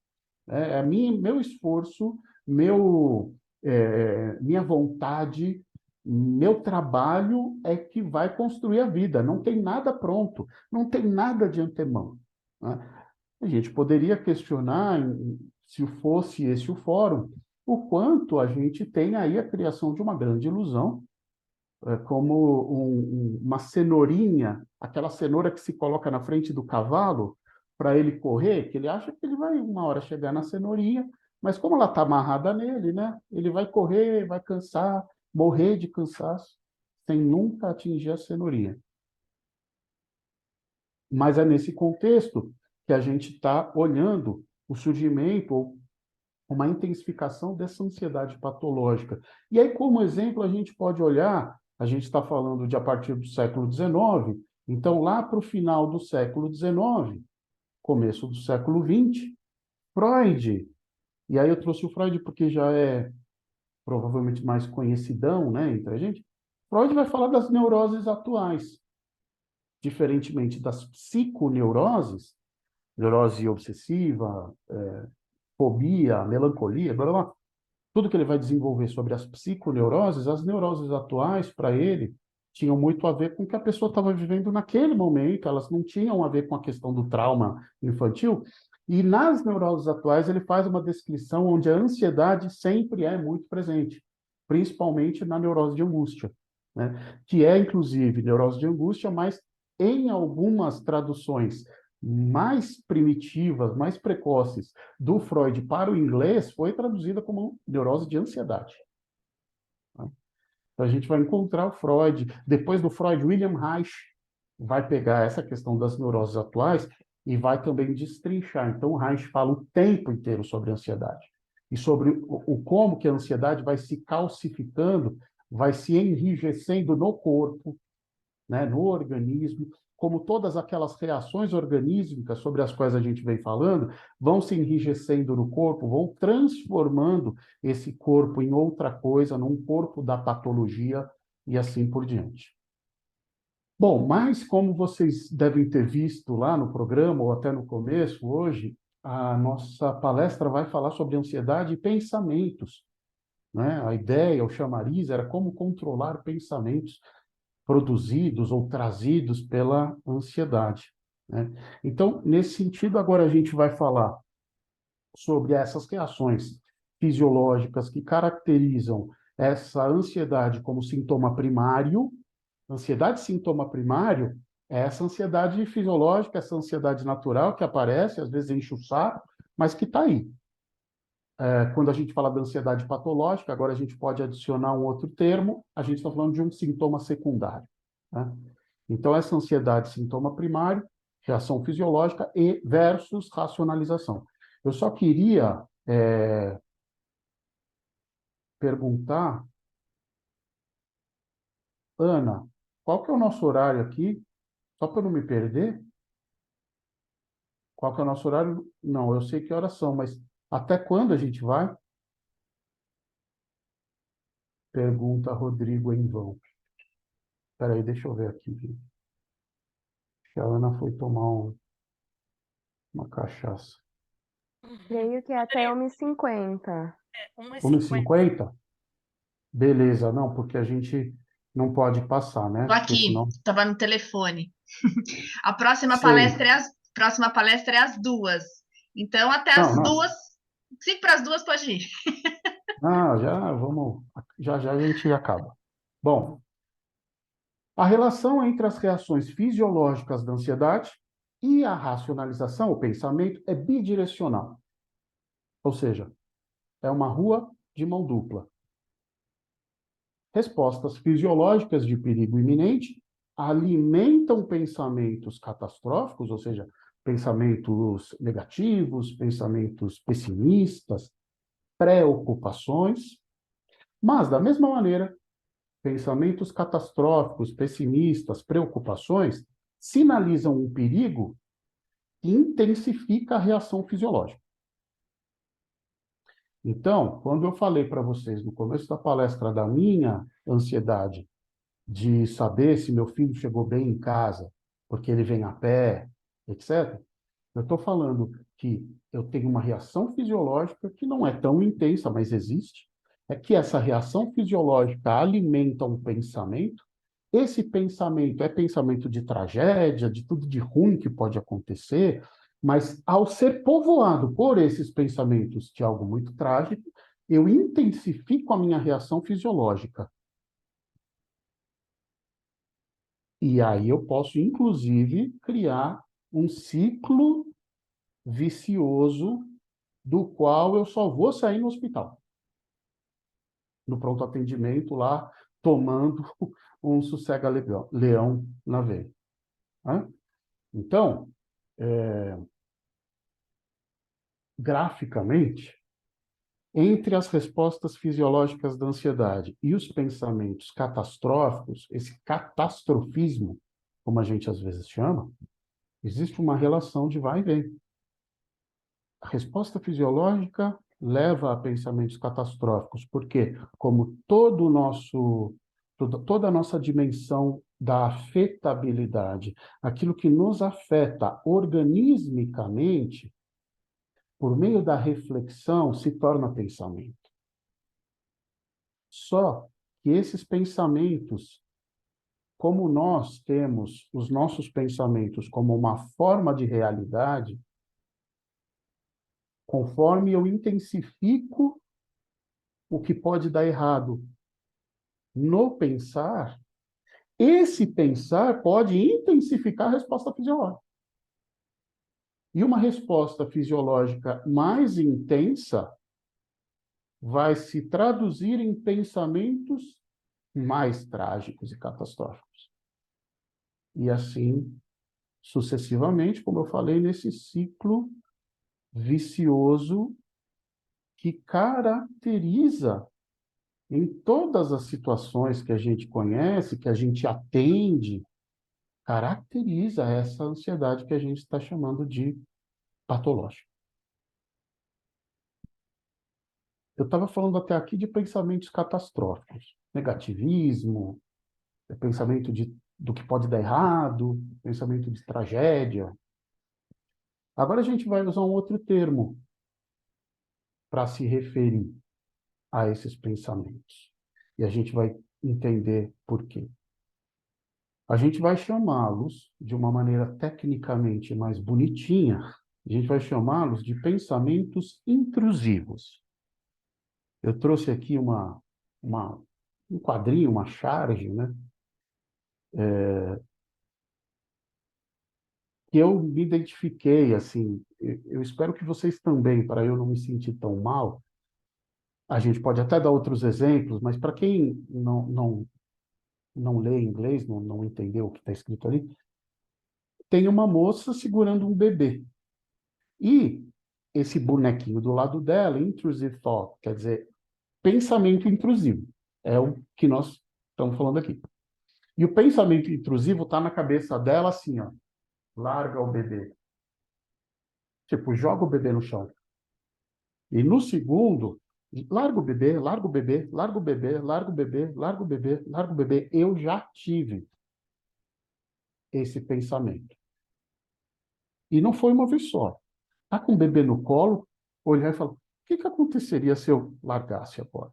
Meu esforço, minha vontade, meu trabalho é que vai construir a vida. Não tem nada pronto, não tem nada de antemão, né? A gente poderia questionar, se fosse esse o fórum, o quanto a gente tem aí a criação de uma grande ilusão, como uma cenourinha, aquela cenoura que se coloca na frente do cavalo para ele correr, que ele acha que ele vai uma hora chegar na cenourinha, mas como ela está amarrada nele, né, ele vai correr, vai cansar, morrer de cansaço, sem nunca atingir a cenourinha. Mas é nesse contexto que a gente está olhando o surgimento ou uma intensificação dessa ansiedade patológica. E aí, como exemplo, a gente pode olhar, a gente está falando de a partir do século XIX, então lá para o final do século XIX, começo do século XX, Freud, e aí eu trouxe o Freud porque já é provavelmente mais conhecidão, né, entre a gente, Freud vai falar das neuroses atuais, diferentemente das psiconeuroses, neurose obsessiva, fobia, melancolia, blá, blá, blá. Tudo que ele vai desenvolver sobre as psiconeuroses, as neuroses atuais, para ele, tinham muito a ver com o que a pessoa estava vivendo naquele momento, elas não tinham a ver com a questão do trauma infantil, E nas neuroses atuais, ele faz uma descrição onde a ansiedade sempre é muito presente, principalmente na neurose de angústia, né? Que é, inclusive, neurose de angústia, mas em algumas traduções mais primitivas, mais precoces do Freud para o inglês, foi traduzida como neurose de ansiedade. Tá? Então, a gente vai encontrar o Freud. Depois do Freud, William Reich vai pegar essa questão das neuroses atuais e vai também destrinchar. Então, o Reich fala o tempo inteiro sobre ansiedade e sobre o como que a ansiedade vai se calcificando, vai se enrijecendo no corpo, né, no organismo, como todas aquelas reações organísmicas sobre as quais a gente vem falando, vão se enrijecendo no corpo, vão transformando esse corpo em outra coisa, num corpo da patologia e assim por diante. Bom, mas como vocês devem ter visto lá no programa, ou até no começo, hoje, a nossa palestra vai falar sobre ansiedade e pensamentos, né? A ideia, o chamariz, era como controlar pensamentos produzidos ou trazidos pela ansiedade, né? Então, nesse sentido, agora a gente vai falar sobre essas reações fisiológicas que caracterizam essa ansiedade como sintoma primário. Ansiedade sintoma primário é essa ansiedade fisiológica, essa ansiedade natural que aparece, às vezes enche o saco, mas que está aí. Quando a gente fala da ansiedade patológica, agora a gente pode adicionar um outro termo, a gente está falando de um sintoma secundário, né? Então, essa ansiedade, sintoma primário, reação fisiológica e versus racionalização. Eu só queria perguntar, Ana, qual que é o nosso horário aqui? Só para eu não me perder, qual que é o nosso horário? Não, eu sei que horas são, mas até quando a gente vai? Pergunta Rodrigo em vão. Espera aí, deixa eu ver aqui, gente. Acho que a Ana foi tomar uma cachaça. Creio que é até 1h50. 1h50. 1h50? Beleza, não, porque a gente não pode passar, né? Tô Porque aqui, senão... estava no telefone. A Sei. próxima palestra é às 2h. Então, até Não, às não. 2h, 5 para as 2h pode ir. Ah, já vamos... Já já a gente acaba. Bom, a relação entre as reações fisiológicas da ansiedade e a racionalização, o pensamento, é bidirecional. Ou seja, é uma rua de mão dupla. Respostas fisiológicas de perigo iminente alimentam pensamentos catastróficos, ou seja, pensamentos negativos, pensamentos pessimistas, preocupações, mas, da mesma maneira, pensamentos catastróficos, pessimistas, preocupações sinalizam um perigo que intensifica a reação fisiológica. Então, quando eu falei para vocês no começo da palestra da minha ansiedade de saber se meu filho chegou bem em casa, porque ele vem a pé, etc., eu estou falando que eu tenho uma reação fisiológica que não é tão intensa, mas existe. É que essa reação fisiológica alimenta um pensamento. Esse pensamento é pensamento de tragédia, de tudo de ruim que pode acontecer, mas ao ser povoado por esses pensamentos de algo muito trágico, eu intensifico a minha reação fisiológica. E aí eu posso, inclusive, criar um ciclo vicioso do qual eu só vou sair no hospital, no pronto atendimento lá, tomando um sossega-leão na veia, né? Então, graficamente, entre as respostas fisiológicas da ansiedade e os pensamentos catastróficos, esse catastrofismo, como a gente às vezes chama, existe uma relação de vai e vem. A resposta fisiológica leva a pensamentos catastróficos, porque, como toda a nossa dimensão da afetabilidade, aquilo que nos afeta organismicamente, por meio da reflexão, se torna pensamento. Só que esses pensamentos, como nós temos os nossos pensamentos como uma forma de realidade, conforme eu intensifico o que pode dar errado no pensar, esse pensar pode intensificar a resposta fisiológica. E uma resposta fisiológica mais intensa vai se traduzir em pensamentos mais trágicos e catastróficos. E assim, sucessivamente, como eu falei, nesse ciclo vicioso que caracteriza em todas as situações que a gente conhece, que a gente atende, caracteriza essa ansiedade que a gente está chamando de patológica. Eu estava falando até aqui de pensamentos catastróficos, negativismo, pensamento do que pode dar errado, pensamento de tragédia. Agora a gente vai usar um outro termo para se referir a esses pensamentos. E a gente vai entender por quê. A gente vai chamá-los, de uma maneira tecnicamente mais bonitinha, a gente vai chamá-los de pensamentos intrusivos. Eu trouxe aqui um quadrinho, uma charge, né? Que eu me identifiquei, assim, eu espero que vocês também, para eu não me sentir tão mal. A gente pode até dar outros exemplos, mas para quem não lê inglês, não entendeu o que está escrito ali, tem uma moça segurando um bebê. E esse bonequinho do lado dela, intrusive thought, quer dizer, pensamento intrusivo. É o que nós estamos falando aqui. E o pensamento intrusivo está na cabeça dela assim, ó, larga o bebê. Tipo, joga o bebê no chão. E no segundo, larga o bebê, larga o bebê, larga o bebê, larga o bebê, larga o bebê, larga o bebê. Eu já tive esse pensamento. E não foi uma vez só. Tá com o bebê no colo, olhar e falar, o que aconteceria se eu largasse agora?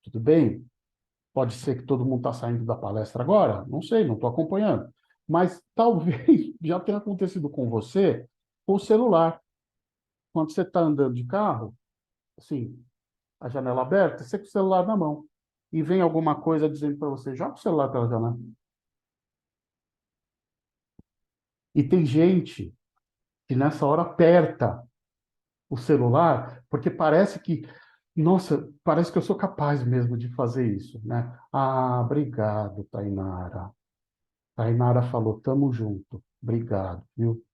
Tudo bem? Pode ser que todo mundo está saindo da palestra agora? Não sei, não estou acompanhando. Mas talvez já tenha acontecido com você com o celular. Quando você está andando de carro, assim, a janela aberta, você com o celular na mão. E vem alguma coisa dizendo para você, joga o celular pela janela. E tem gente que nessa hora aperta o celular, porque parece que, nossa, parece que eu sou capaz mesmo de fazer isso, né? Ah, obrigado, Tainara. Tainara falou, tamo junto. Obrigado, viu?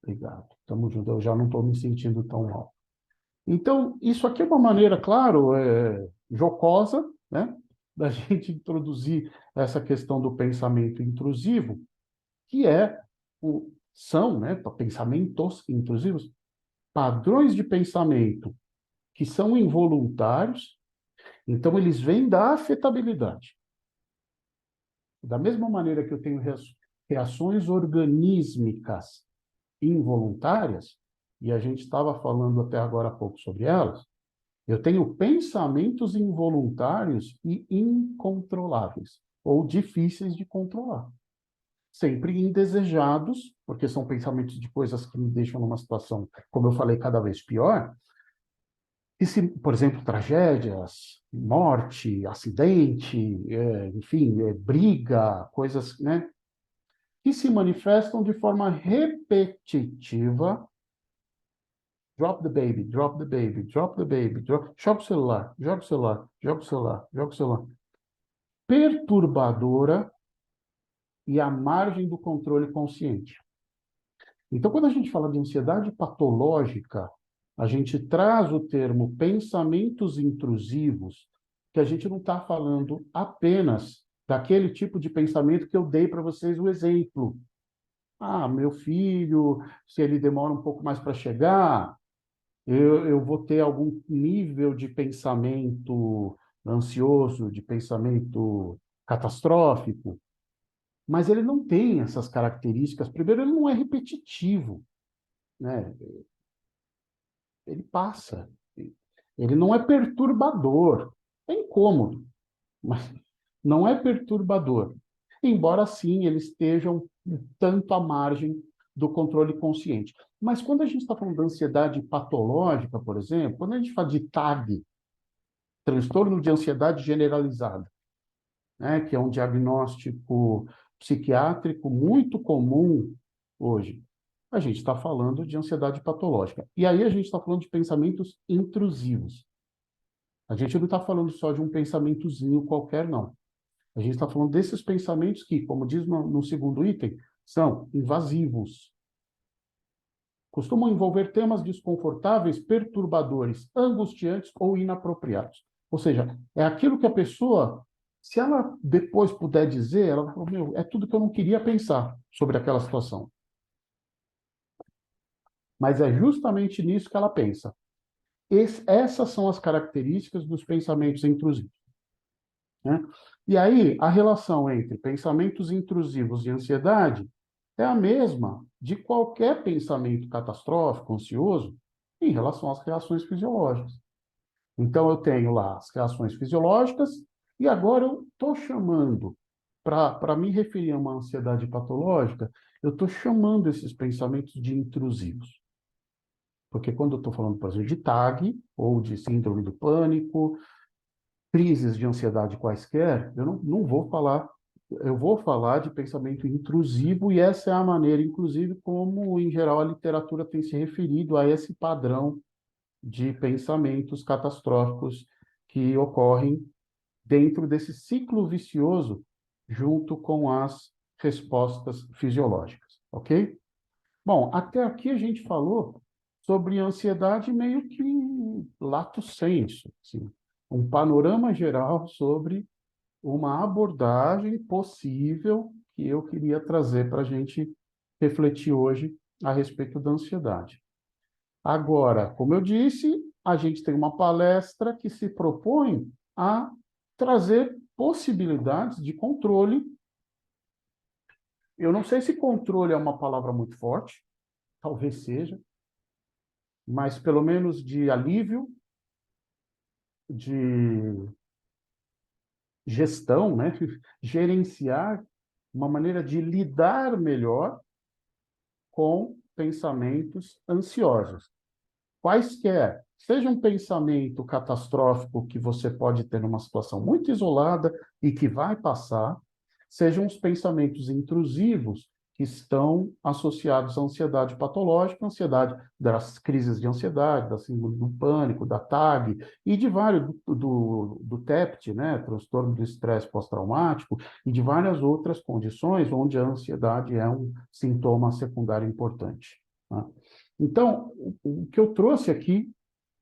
Obrigado, tamo junto. Eu já não estou me sentindo tão mal. Então, isso aqui é uma maneira, claro, jocosa, né, da gente introduzir essa questão do pensamento intrusivo, que são, né, pensamentos intrusivos, padrões de pensamento que são involuntários, então eles vêm da afetabilidade. Da mesma maneira que eu tenho reações organísmicas involuntárias, e a gente estava falando até agora há pouco sobre elas, eu tenho pensamentos involuntários e incontroláveis, ou difíceis de controlar. Sempre indesejados, porque são pensamentos de coisas que me deixam numa situação, como eu falei, cada vez pior. E se, por exemplo, tragédias, morte, acidente, enfim, briga, coisas, né, que se manifestam de forma repetitiva. Drop the baby, drop the baby, drop the baby, joga o celular, joga o celular, joga o celular, joga o celular. Perturbadora e à margem do controle consciente. Então, quando a gente fala de ansiedade patológica, a gente traz o termo pensamentos intrusivos, que a gente não está falando apenas daquele tipo de pensamento que eu dei para vocês o exemplo. Ah, meu filho, se ele demora um pouco mais para chegar, eu vou ter algum nível de pensamento ansioso, de pensamento catastrófico, mas ele não tem essas características. Primeiro, ele não é repetitivo, né? Ele passa. Ele não é perturbador. É incômodo, mas não é perturbador. Embora, sim, eles estejam um tanto à margem do controle consciente. Mas quando a gente está falando da ansiedade patológica, por exemplo, quando a gente fala de TAG, transtorno de ansiedade generalizada, né, que é um diagnóstico psiquiátrico muito comum hoje, a gente está falando de ansiedade patológica. E aí a gente está falando de pensamentos intrusivos. A gente não está falando só de um pensamentozinho qualquer, não. A gente está falando desses pensamentos que, como diz no segundo item, são invasivos. Costumam envolver temas desconfortáveis, perturbadores, angustiantes ou inapropriados. Ou seja, é aquilo que a pessoa, se ela depois puder dizer, ela vai falar, meu, é tudo que eu não queria pensar sobre aquela situação. Mas é justamente nisso que ela pensa. Essas são as características dos pensamentos intrusivos, né? E aí, a relação entre pensamentos intrusivos e ansiedade é a mesma de qualquer pensamento catastrófico, ansioso, em relação às reações fisiológicas. Então, eu tenho lá as reações fisiológicas, e agora eu estou chamando, para me referir a uma ansiedade patológica, eu estou chamando esses pensamentos de intrusivos. Porque quando eu estou falando, por exemplo, de TAG, ou de síndrome do pânico, crises de ansiedade quaisquer, eu não vou falar, eu vou falar de pensamento intrusivo, e essa é a maneira, inclusive, como, em geral, a literatura tem se referido a esse padrão de pensamentos catastróficos que ocorrem dentro desse ciclo vicioso, junto com as respostas fisiológicas, ok? Bom, até aqui a gente falou sobre ansiedade meio que lato sensu, assim, um panorama geral sobre uma abordagem possível que eu queria trazer para a gente refletir hoje a respeito da ansiedade. Agora, como eu disse, a gente tem uma palestra que se propõe a trazer possibilidades de controle. Eu não sei se controle é uma palavra muito forte, talvez seja, mas pelo menos de alívio, de gestão, né? Gerenciar uma maneira de lidar melhor com pensamentos ansiosos. Quaisquer, seja um pensamento catastrófico que você pode ter numa situação muito isolada e que vai passar, sejam os pensamentos intrusivos que estão associados à ansiedade patológica, ansiedade das crises de ansiedade, da síndrome do pânico, da TAG e de vários do TEPT, né, transtorno do estresse pós-traumático, e de várias outras condições onde a ansiedade é um sintoma secundário importante, tá? Então, o que eu trouxe aqui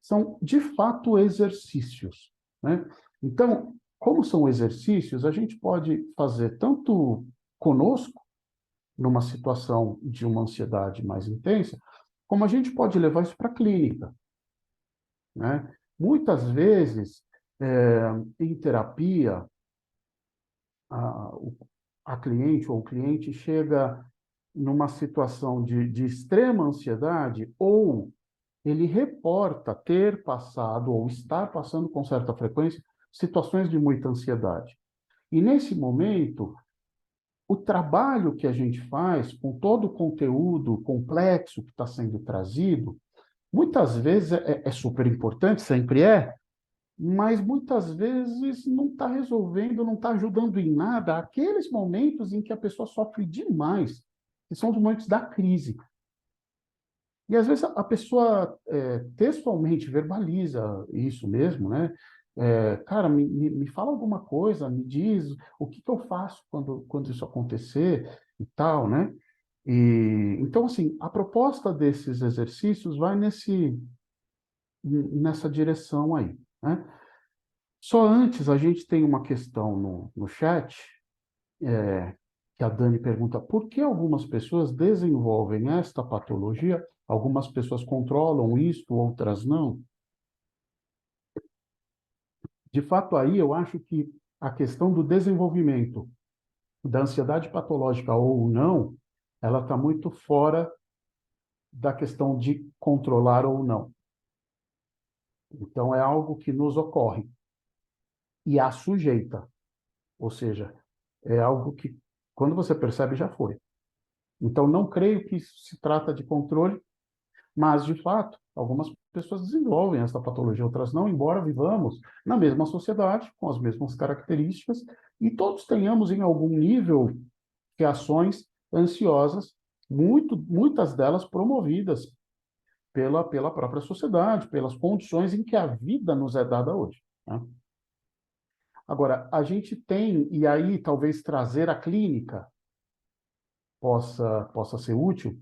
são, de fato, exercícios, né? Então, como são exercícios, a gente pode fazer tanto conosco, numa situação de uma ansiedade mais intensa, como a gente pode levar isso para a clínica, né? Muitas vezes, em terapia, a, a cliente ou o cliente chega numa situação de extrema ansiedade, ou ele reporta ter passado ou estar passando com certa frequência situações de muita ansiedade. E nesse momento, o trabalho que a gente faz com todo o conteúdo complexo que está sendo trazido, muitas vezes é super importante, sempre é, mas muitas vezes não está resolvendo, não está ajudando em nada aqueles momentos em que a pessoa sofre demais, que são os momentos da crise. E às vezes a pessoa textualmente verbaliza isso mesmo, né? Cara, me fala alguma coisa, me diz o que eu faço quando isso acontecer e tal, né? E, então, assim, a proposta desses exercícios vai nessa direção aí, né? Só antes, a gente tem uma questão no chat, que a Dani pergunta por que algumas pessoas desenvolvem esta patologia, algumas pessoas controlam isto, outras não. De fato, aí eu acho que a questão do desenvolvimento da ansiedade patológica ou não, ela está muito fora da questão de controlar ou não. Então, é algo que nos ocorre e a sujeita, ou seja, é algo que, quando você percebe, já foi. Então, não creio que isso se trata de controle, mas, de fato, algumas pessoas desenvolvem essa patologia, outras não, embora vivamos na mesma sociedade, com as mesmas características, e todos tenhamos, em algum nível, reações ansiosas, muitas delas promovidas pela própria sociedade, pelas condições em que a vida nos é dada hoje, né? Agora, a gente tem, e aí talvez trazer a clínica possa ser útil,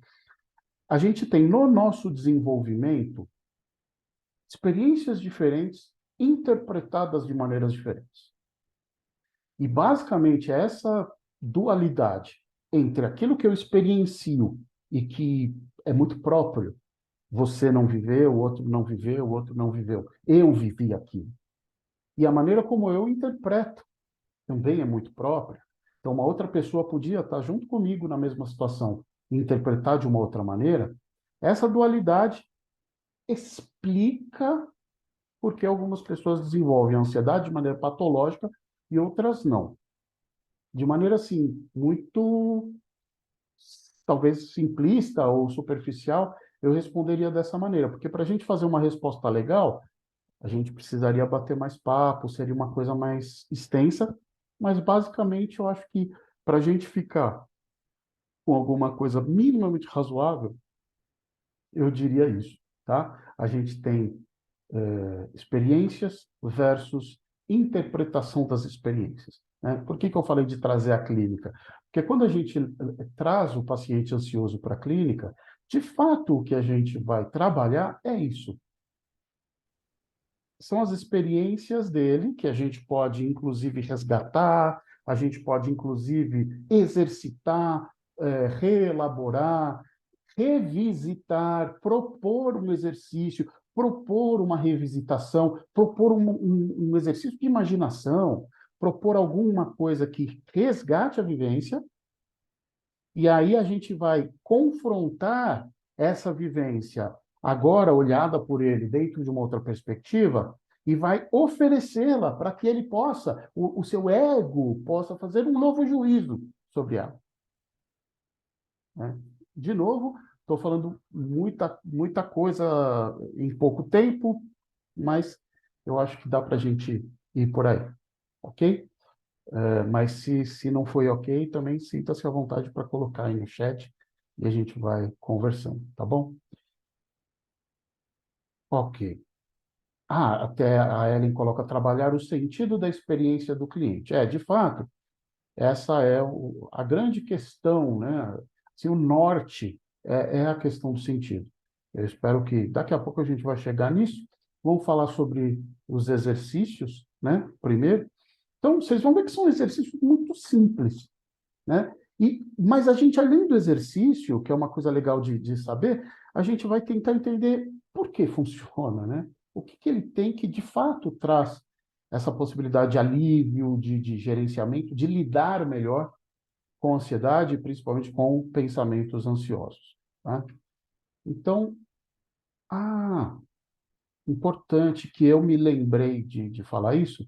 a gente tem no nosso desenvolvimento experiências diferentes, interpretadas de maneiras diferentes. E, basicamente, essa dualidade entre aquilo que eu experiencio e que é muito próprio, você não viveu, o outro não viveu, o outro não viveu. Eu vivi aquilo. E a maneira como eu interpreto também é muito própria. Então, uma outra pessoa podia estar junto comigo na mesma situação e interpretar de uma outra maneira. Essa dualidade explica por que algumas pessoas desenvolvem ansiedade de maneira patológica e outras não. De maneira, assim, muito, talvez simplista ou superficial, eu responderia dessa maneira, porque para a gente fazer uma resposta legal, a gente precisaria bater mais papo, seria uma coisa mais extensa, mas basicamente eu acho que para a gente ficar com alguma coisa minimamente razoável, eu diria isso, tá? A gente tem experiências versus interpretação das experiências, né? Por que que eu falei de trazer a clínica? Porque quando a gente traz o paciente ansioso para a clínica, de fato o que a gente vai trabalhar é isso. São as experiências dele, que a gente pode, inclusive, resgatar, a gente pode, inclusive, exercitar, reelaborar, revisitar, propor um exercício, propor uma revisitação, propor um exercício de imaginação, propor alguma coisa que resgate a vivência, e aí a gente vai confrontar essa vivência, agora olhada por ele dentro de uma outra perspectiva, e vai oferecê-la para que ele possa, o seu ego possa fazer um novo juízo sobre ela, né? De novo, estou falando muita coisa em pouco tempo, mas eu acho que dá para a gente ir por aí, ok? Mas se não foi ok, também sinta-se à vontade para colocar aí no chat e a gente vai conversando, tá bom? Ok. Até a Ellen coloca trabalhar o sentido da experiência do cliente. De fato, essa é a grande questão, né? Assim, o norte é a questão do sentido. Eu espero que daqui a pouco a gente vai chegar nisso. Vamos falar sobre os exercícios, né? Primeiro. Então, vocês vão ver que são exercícios muito simples, né? Mas a gente, além do exercício, que é uma coisa legal de saber, a gente vai tentar entender por que funciona, né? O que ele tem que, de fato, traz essa possibilidade de alívio, de gerenciamento, de lidar melhor com a ansiedade, principalmente com pensamentos ansiosos, tá? Então, importante que eu me lembrei de falar isso,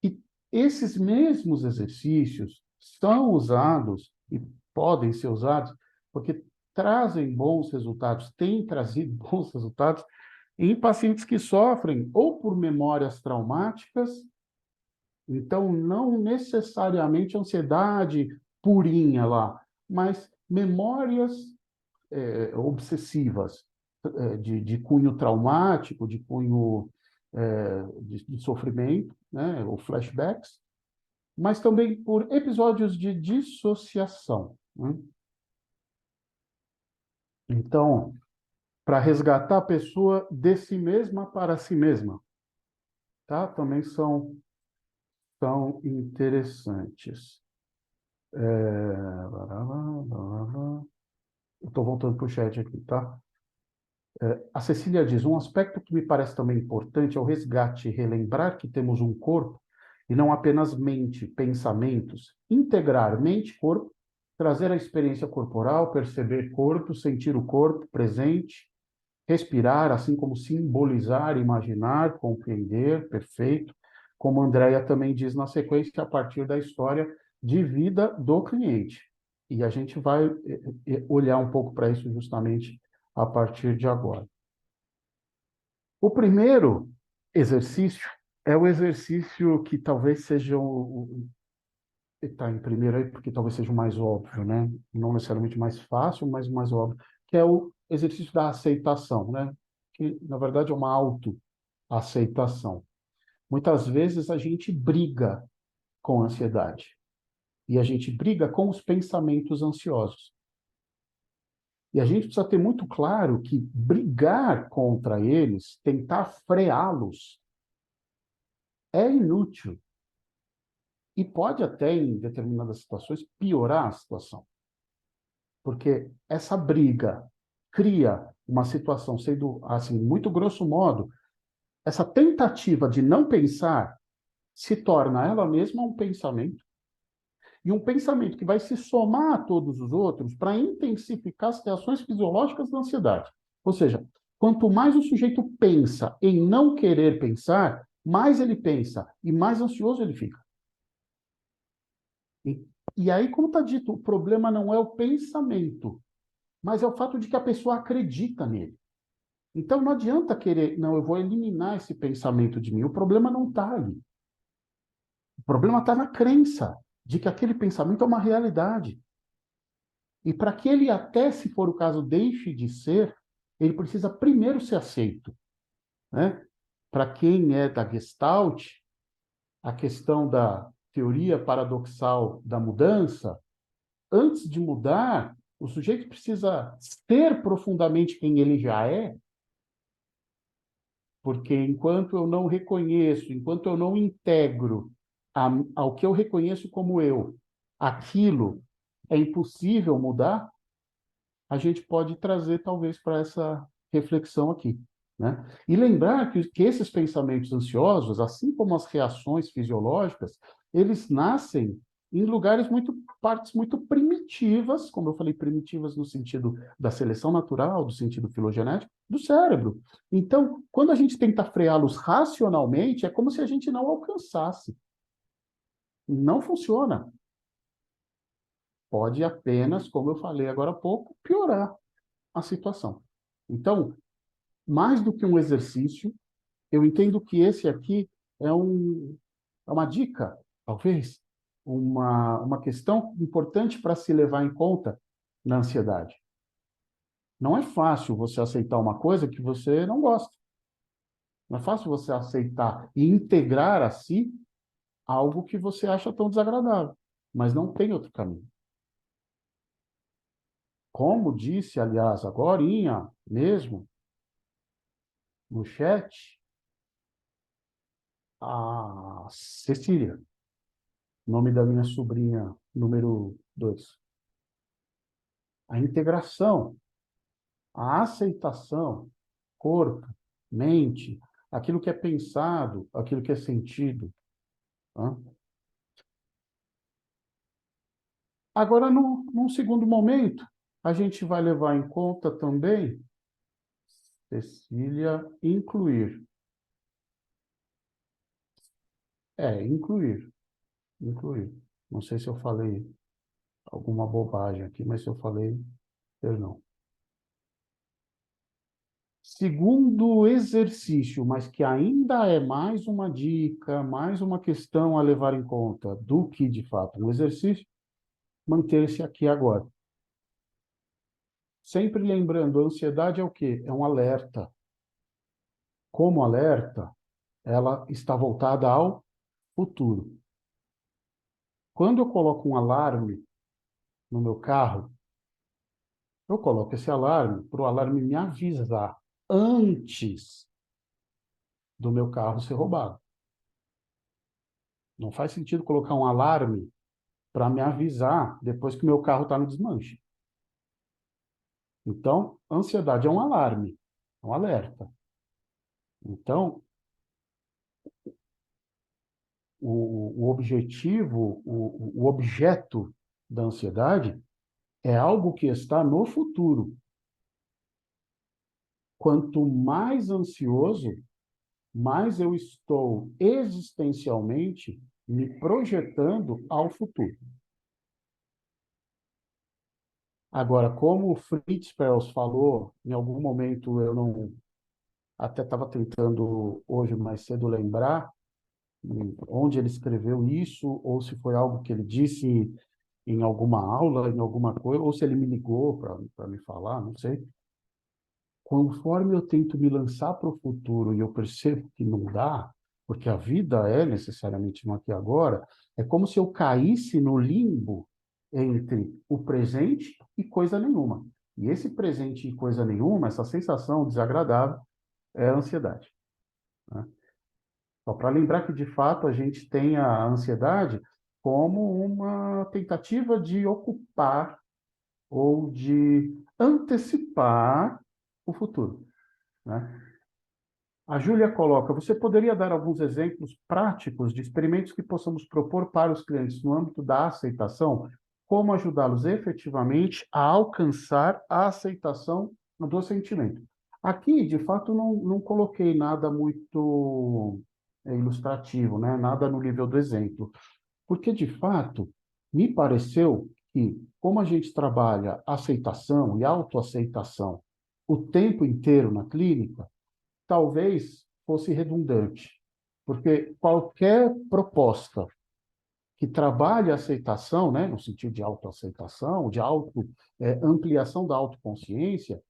que esses mesmos exercícios são usados e podem ser usados porque trazem bons resultados, têm trazido bons resultados em pacientes que sofrem ou por memórias traumáticas, então não necessariamente ansiedade purinha lá, mas memórias obsessivas de cunho traumático, de cunho de sofrimento, né, ou flashbacks, mas também por episódios de dissociação, né? Então, para resgatar a pessoa de si mesma para si mesma, tá? Também são interessantes. Eu estou voltando para o chat aqui, tá? A Cecília diz, um aspecto que me parece também importante é o resgate, relembrar que temos um corpo e não apenas mente, pensamentos, integrar mente e corpo, trazer a experiência corporal, perceber corpo, sentir o corpo presente, respirar, assim como simbolizar, imaginar, compreender, perfeito, como a Andrea também diz na sequência, a partir da história de vida do cliente. E a gente vai olhar um pouco para isso justamente a partir de agora. O primeiro exercício é o exercício que talvez seja está em primeiro aí porque talvez seja o mais óbvio, né? Não necessariamente mais fácil, mas o mais óbvio, que é o exercício da aceitação, né? Que, na verdade, é uma autoaceitação. Muitas vezes a gente briga com a ansiedade e a gente briga com os pensamentos ansiosos. E a gente precisa ter muito claro que brigar contra eles, tentar freá-los, é inútil. E pode até, em determinadas situações, piorar a situação. Porque essa briga cria uma situação, sendo assim, muito grosso modo, essa tentativa de não pensar se torna ela mesma um pensamento, e um pensamento que vai se somar a todos os outros para intensificar as reações fisiológicas da ansiedade. Ou seja, quanto mais o sujeito pensa em não querer pensar, mais ele pensa e mais ansioso ele fica. E aí, como está dito, o problema não é o pensamento, mas é o fato de que a pessoa acredita nele. Então, não adianta querer, não, eu vou eliminar esse pensamento de mim. O problema não está ali. O problema está na crença de que aquele pensamento é uma realidade. E para que ele até, se for o caso, deixe de ser, ele precisa primeiro ser aceito, né? Para quem é da Gestalt, a questão da teoria paradoxal da mudança, antes de mudar, o sujeito precisa ser profundamente quem ele já é, porque enquanto eu não reconheço, enquanto eu não integro ao que eu reconheço como eu, aquilo é impossível mudar, a gente pode trazer, talvez, para essa reflexão aqui, né? E lembrar que esses pensamentos ansiosos, assim como as reações fisiológicas, eles nascem em lugares partes muito primitivas, como eu falei, primitivas no sentido da seleção natural, do sentido filogenético, do cérebro. Então, quando a gente tenta freá-los racionalmente, é como se a gente não alcançasse. Não funciona. Pode apenas, como eu falei agora há pouco, piorar a situação. Então, mais do que um exercício, eu entendo que esse aqui é uma dica, talvez, uma questão importante para se levar em conta na ansiedade. Não é fácil você aceitar uma coisa que você não gosta. Não é fácil você aceitar e integrar a si algo que você acha tão desagradável. Mas não tem outro caminho. Como disse, aliás, agorinha mesmo, no chat, a Cecília, nome da minha sobrinha número 2. A integração, a aceitação, corpo, mente, aquilo que é pensado, aquilo que é sentido. Tá? Agora, num segundo momento, a gente vai levar em conta também, Cecília, incluir. Incluir. Incluir. Não sei se eu falei alguma bobagem aqui, mas se eu falei, perdão. Segundo exercício, mas que ainda é mais uma dica, mais uma questão a levar em conta do que, de fato, um exercício, manter-se aqui agora. Sempre lembrando, a ansiedade é o quê? É um alerta. Como alerta, ela está voltada ao futuro. Quando eu coloco um alarme no meu carro, eu coloco esse alarme para o alarme me avisar antes do meu carro ser roubado. Não faz sentido colocar um alarme para me avisar depois que o meu carro está no desmanche. Então, ansiedade é um alarme, é um alerta. Então, o objetivo, o objeto da ansiedade é algo que está no futuro. Quanto mais ansioso, mais eu estou existencialmente me projetando ao futuro. Agora, como o Fritz Perls falou, em algum momento eu não até estava tentando hoje mais cedo lembrar onde ele escreveu isso, ou se foi algo que ele disse em alguma aula, em alguma coisa, ou se ele me ligou para me falar, não sei. Conforme eu tento me lançar para o futuro e eu percebo que não dá, porque a vida é necessariamente no aqui e agora, é como se eu caísse no limbo entre o presente e coisa nenhuma. E esse presente e coisa nenhuma, essa sensação desagradável, é a ansiedade, né? Só para lembrar que, de fato, a gente tem a ansiedade como uma tentativa de ocupar ou de antecipar o futuro, né? A Júlia coloca: você poderia dar alguns exemplos práticos de experimentos que possamos propor para os clientes no âmbito da aceitação? Como ajudá-los efetivamente a alcançar a aceitação do sentimento? Aqui, de fato, não coloquei nada muito ilustrativo, né? Nada no nível do exemplo, porque, de fato, me pareceu que, como a gente trabalha aceitação e autoaceitação o tempo inteiro na clínica, talvez fosse redundante, porque qualquer proposta que trabalhe a aceitação, né, no sentido de autoaceitação, de ampliação da autoconsciência,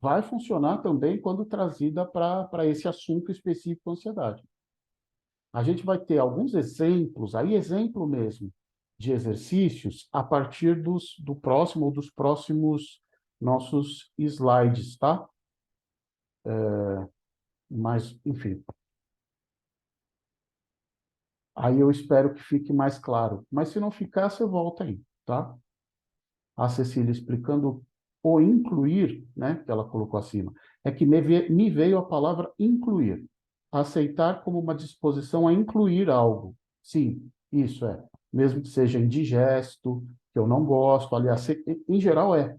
vai funcionar também quando trazida para esse assunto específico, ansiedade. A gente vai ter alguns exemplos, aí exemplo mesmo, de exercícios a partir do próximo ou dos próximos nossos slides, tá? Mas, enfim, aí eu espero que fique mais claro. Mas se não ficar, você volta aí, tá? A Cecília explicando o incluir, né, que ela colocou acima, é que me veio a palavra incluir. Aceitar como uma disposição a incluir algo. Sim, isso é. Mesmo que seja indigesto, que eu não gosto, aliás, em geral é.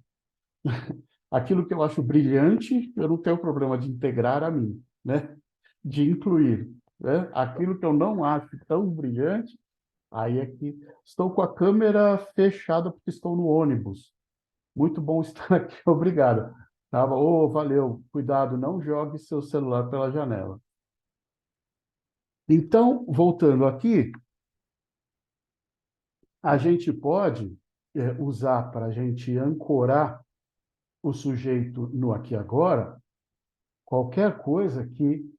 Aquilo que eu acho brilhante, eu não tenho problema de integrar a mim, né? De incluir, né? Aquilo que eu não acho tão brilhante, aí é que estou com a câmera fechada porque estou no ônibus. Muito bom estar aqui, obrigado. Tava, valeu, cuidado, não jogue seu celular pela janela. Então, voltando aqui, a gente pode usar para a gente ancorar o sujeito no aqui e agora, qualquer coisa que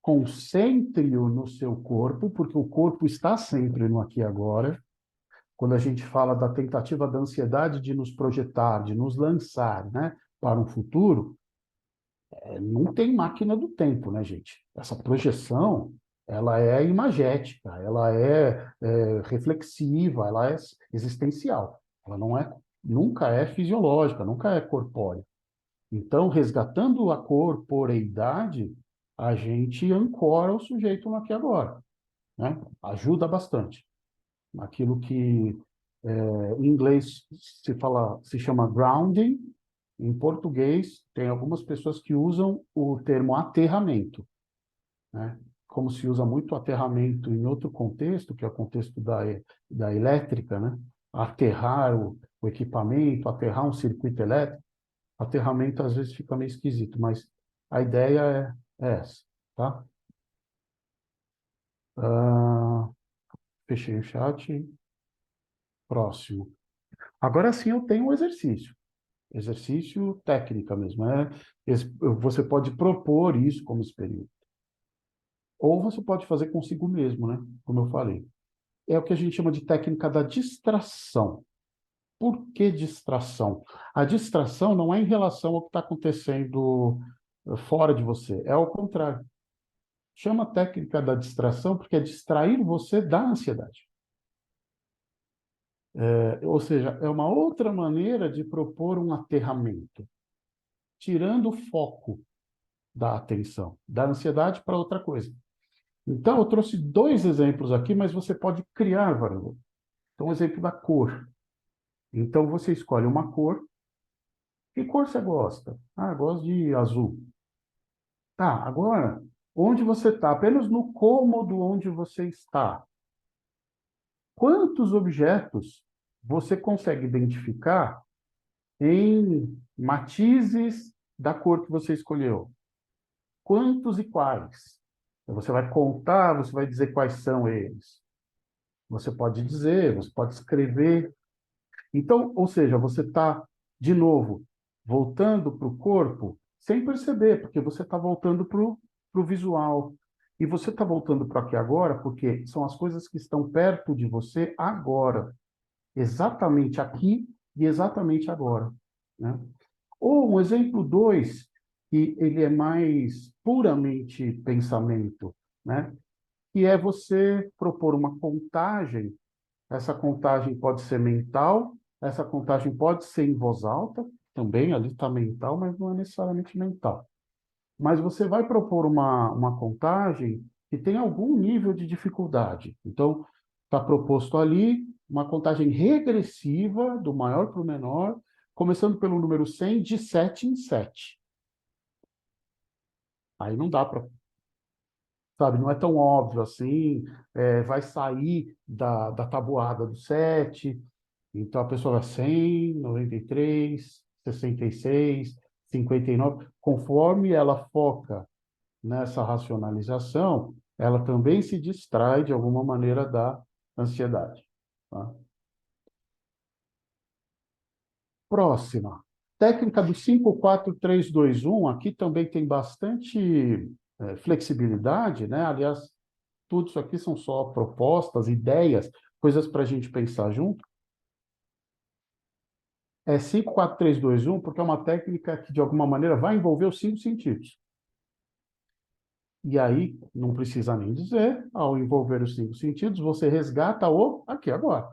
concentre-o no seu corpo, porque o corpo está sempre no aqui e agora. Quando a gente fala da tentativa da ansiedade de nos projetar, de nos lançar, né, para um futuro, não tem máquina do tempo, né, gente? Essa projeção, ela é imagética, ela é reflexiva, ela é existencial. Ela não é, nunca é fisiológica, nunca é corpórea. Então, resgatando a corporeidade, a gente ancora o sujeito no aqui e agora, né? Ajuda bastante. Aquilo que em inglês se chama grounding, em português tem algumas pessoas que usam o termo aterramento, né? Como se usa muito aterramento em outro contexto, que é o contexto da elétrica, né? Aterrar o equipamento, aterrar um circuito elétrico. Aterramento às vezes fica meio esquisito, mas a ideia é essa, tá? Ah, fechei o chat. Próximo. Agora sim eu tenho um exercício. Exercício técnica mesmo. Você pode propor isso como experimento. Ou você pode fazer consigo mesmo, né? Como eu falei. É o que a gente chama de técnica da distração. Por que distração? A distração não é em relação ao que está acontecendo fora de você. É ao contrário. Chama técnica da distração porque é distrair você da ansiedade. Ou seja, é uma outra maneira de propor um aterramento, tirando o foco da atenção, da ansiedade para outra coisa. Então, eu trouxe dois exemplos aqui, mas você pode criar variável. Então, um exemplo da cor. Então, você escolhe uma cor. Que cor você gosta? Ah, eu gosto de azul. Tá, agora, onde você está? Apenas no cômodo onde você está. Quantos objetos você consegue identificar em matizes da cor que você escolheu. Quantos e quais? Então, você vai contar, você vai dizer quais são eles. Você pode dizer, você pode escrever. Então, ou seja, você está, de novo, voltando para o corpo sem perceber, porque você está voltando para o visual. E você está voltando para aqui agora, porque são as coisas que estão perto de você agora. Exatamente aqui e exatamente agora, né? Ou um exemplo 2, que ele é mais puramente pensamento, né? Que é você propor uma contagem. Essa contagem pode ser mental, essa contagem pode ser em voz alta, também ali está mental, mas não é necessariamente mental. Mas você vai propor uma contagem que tem algum nível de dificuldade. Então, está proposto ali uma contagem regressiva, do maior para o menor, começando pelo número 100, de 7 em 7. Aí não dá para, sabe, não é tão óbvio assim, vai sair da tabuada do 7, então a pessoa vai 100, 93, 66, 59, conforme ela foca nessa racionalização, ela também se distrai de alguma maneira da ansiedade. Tá? Próxima. Técnica do 5, 4, 3, 2, 1. Aqui também tem bastante flexibilidade, né? Aliás, tudo isso aqui são só propostas, ideias, coisas para a gente pensar junto. É 5, 4, 3, 2, 1, porque é uma técnica que, de alguma maneira, vai envolver os 5 sentidos. E aí, não precisa nem dizer, ao envolver os 5 sentidos, você resgata o aqui agora.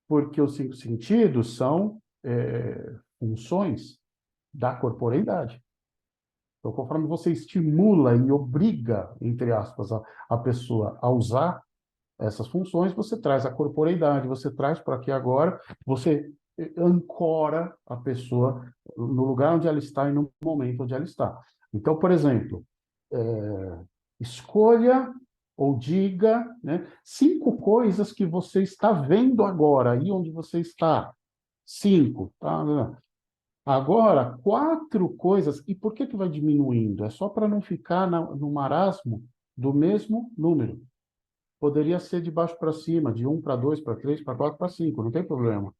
Porque os 5 sentidos são funções da corporeidade. Então, conforme você estimula e obriga, entre aspas, a pessoa a usar essas funções, você traz a corporeidade, você traz para aqui agora, você ancora a pessoa no lugar onde ela está e no momento onde ela está. Então, por exemplo, escolha ou diga, né, 5 coisas que você está vendo agora, aí onde você está. 5, tá? Agora, 4 coisas, e por que vai diminuindo? É só para não ficar no marasmo do mesmo número. Poderia ser de baixo para cima, de 1 para 2, para 3, para 4, para 5, não tem problema.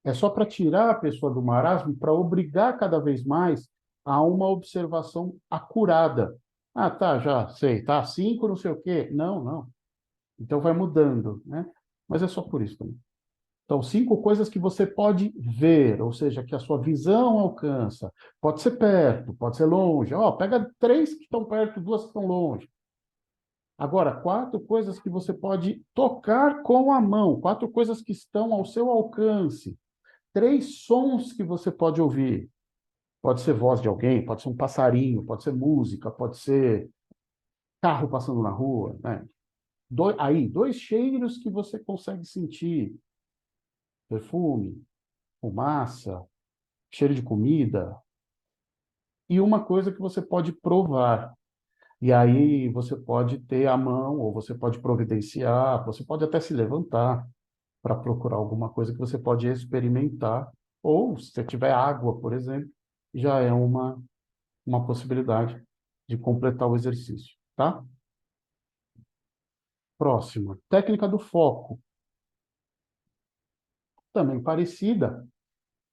É só para tirar a pessoa do marasmo, para obrigar cada vez mais a uma observação acurada. Ah, tá, já sei, tá, 5, não sei o quê. Não, não. Então vai mudando, né? Mas é só por isso também. Então, 5 coisas que você pode ver, ou seja, que a sua visão alcança. Pode ser perto, pode ser longe. Ó, pega 3 que estão perto, 2 que estão longe. Agora, 4 coisas que você pode tocar com a mão, 4 coisas que estão ao seu alcance. 3 sons que você pode ouvir. Pode ser voz de alguém, pode ser um passarinho, pode ser música, pode ser carro passando na rua, né? Aí, 2 cheiros que você consegue sentir. Perfume, fumaça, cheiro de comida. E uma coisa que você pode provar. E aí você pode ter a mão, ou você pode providenciar, você pode até se levantar para procurar alguma coisa que você pode experimentar. Ou, se você tiver água, por exemplo, já é uma possibilidade de completar o exercício, tá? Próxima, técnica do foco. Também parecida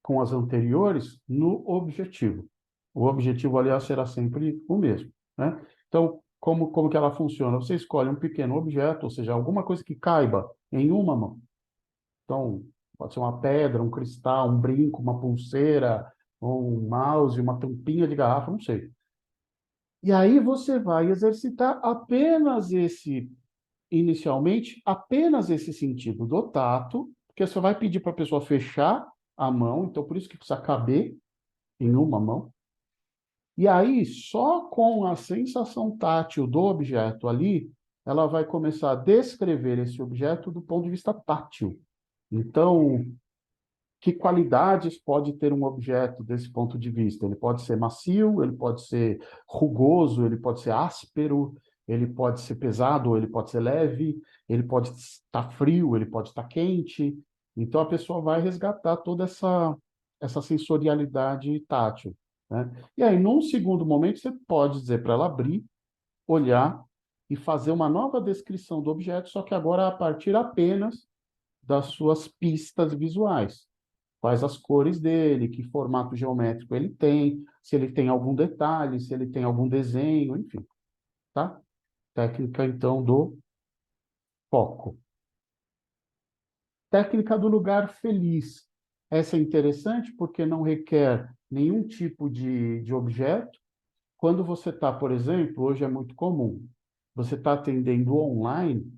com as anteriores no objetivo. O objetivo, aliás, será sempre o mesmo, né? Então, como que ela funciona? Você escolhe um pequeno objeto, ou seja, alguma coisa que caiba em uma mão. Então, pode ser uma pedra, um cristal, um brinco, uma pulseira, um mouse, uma tampinha de garrafa, não sei. E aí você vai exercitar inicialmente, apenas esse sentido do tato, porque você vai pedir para a pessoa fechar a mão, então por isso que precisa caber em uma mão. E aí, só com a sensação tátil do objeto ali, ela vai começar a descrever esse objeto do ponto de vista tátil. Então, que qualidades pode ter um objeto desse ponto de vista? Ele pode ser macio, ele pode ser rugoso, ele pode ser áspero, ele pode ser pesado, ele pode ser leve, ele pode estar frio, ele pode estar quente. Então a pessoa vai resgatar toda essa sensorialidade tátil, né? E aí, num segundo momento, você pode dizer para ela abrir, olhar e fazer uma nova descrição do objeto, só que agora a partir apenas das suas pistas visuais. Quais as cores dele, que formato geométrico ele tem, se ele tem algum detalhe, se ele tem algum desenho, enfim, tá? Técnica, então, do foco. Técnica do lugar feliz. Essa é interessante porque não requer nenhum tipo de objeto. Quando você está, por exemplo, hoje é muito comum, você está atendendo online,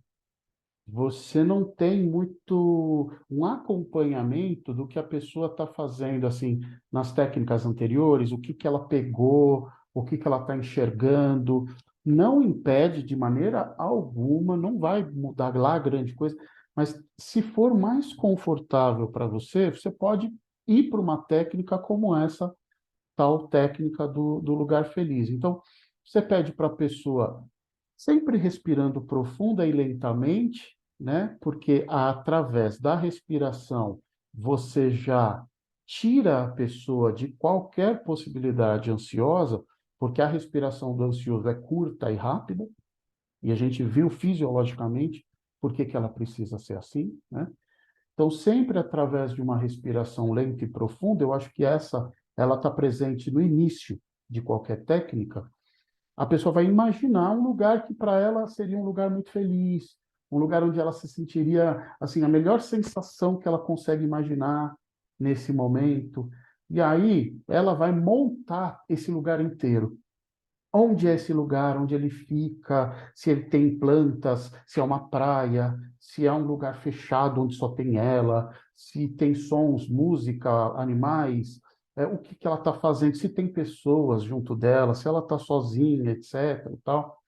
você não tem muito um acompanhamento do que a pessoa está fazendo, assim, nas técnicas anteriores, o que que ela pegou, o que que ela está enxergando. Não impede de maneira alguma, não vai mudar lá grande coisa, mas se for mais confortável para você, você pode ir para uma técnica como essa, tal técnica do lugar feliz. Então, você pede para a pessoa sempre respirando profunda e lentamente, né? Porque através da respiração você já tira a pessoa de qualquer possibilidade ansiosa, porque a respiração do ansioso é curta e rápida, e a gente viu fisiologicamente por que que ela precisa ser assim, né? Então, sempre através de uma respiração lenta e profunda, eu acho que ela está presente no início de qualquer técnica. A pessoa vai imaginar um lugar que para ela seria um lugar muito feliz, um lugar onde ela se sentiria assim a melhor sensação que ela consegue imaginar nesse momento. E aí ela vai montar esse lugar inteiro. Onde é esse lugar? Onde ele fica? Se ele tem plantas? Se é uma praia? Se é um lugar fechado onde só tem ela? Se tem sons, música, animais? O que que ela está fazendo? Se tem pessoas junto dela? Se ela está sozinha, etc. E tal.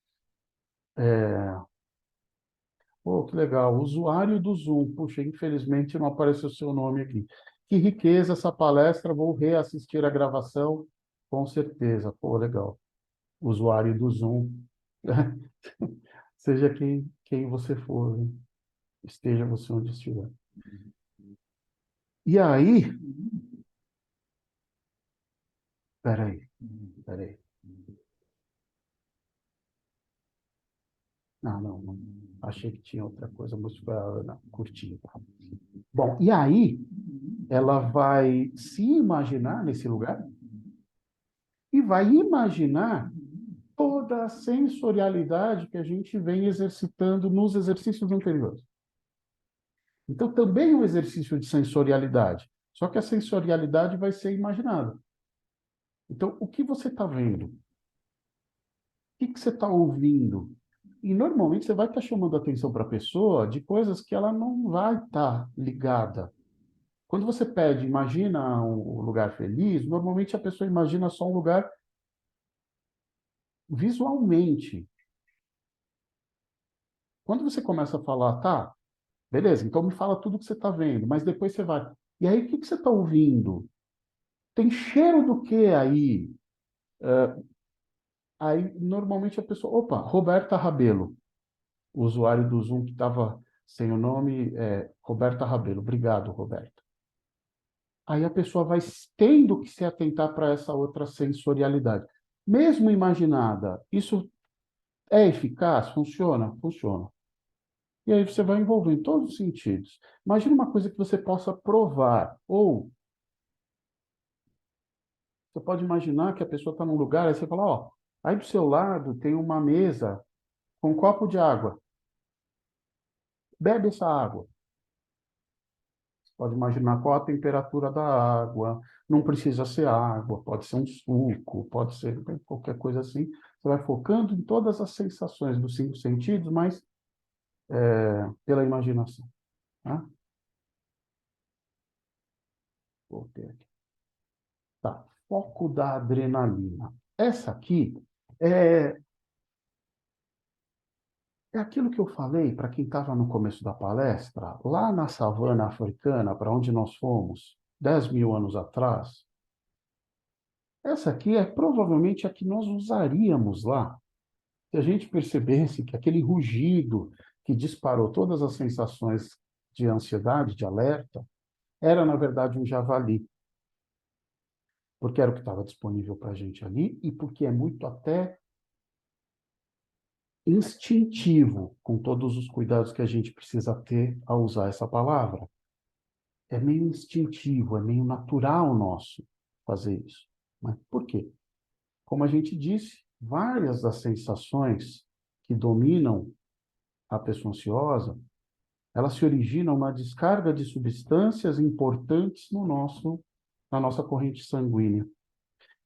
Pô, que legal. Usuário do Zoom. Puxa, infelizmente não apareceu o seu nome aqui. Que riqueza essa palestra. Vou reassistir a gravação, com certeza. Pô, legal. Usuário do Zoom. Seja quem você for, né? Esteja você onde estiver. E aí, peraí, peraí. Não, achei que tinha outra coisa, mas não, curtinho. Tá? Bom, e aí, ela vai se imaginar nesse lugar e vai imaginar toda a sensorialidade que a gente vem exercitando nos exercícios anteriores. Então, também é um exercício de sensorialidade, só que a sensorialidade vai ser imaginada. Então, o que você está vendo? O que você está ouvindo? E normalmente você vai estar chamando a atenção para a pessoa de coisas que ela não vai estar ligada. Quando você pede, imagina um lugar feliz, normalmente a pessoa imagina só um lugar visualmente. Quando você começa a falar, tá, beleza, então me fala tudo que você está vendo, mas depois você vai. E aí, o que você está ouvindo? Tem cheiro do que aí? Aí, normalmente a pessoa, opa, Roberta Rabelo. O usuário do Zoom que estava sem o nome é Roberta Rabelo. Obrigado, Roberto. Aí a pessoa vai tendo que se atentar para essa outra sensorialidade. Mesmo imaginada, isso é eficaz? Funciona? Funciona. E aí você vai envolver em todos os sentidos. Imagina uma coisa que você possa provar. Ou você pode imaginar que a pessoa está num lugar, aí você fala, ó, aí do seu lado tem uma mesa com um copo de água. Bebe essa água. Pode imaginar qual a temperatura da água. Não precisa ser água, pode ser um suco, pode ser qualquer coisa assim. Você vai focando em todas as sensações dos cinco sentidos, mas pela imaginação. Tá? Voltei aqui. Tá. Foco da adrenalina. Essa aqui é, é aquilo que eu falei para quem estava no começo da palestra, lá na savana africana, para onde nós fomos 10 mil anos atrás. Essa aqui é provavelmente a que nós usaríamos lá. Se a gente percebesse que aquele rugido que disparou todas as sensações de ansiedade, de alerta, era, na verdade, um javali. porque era o que estava disponível para a gente ali e porque é muito até instintivo, com todos os cuidados que a gente precisa ter ao usar essa palavra. É meio instintivo, é meio natural nosso fazer isso. Mas por quê? Como a gente disse, várias das sensações que dominam a pessoa ansiosa, elas se originam na descarga de substâncias importantes na nossa corrente sanguínea.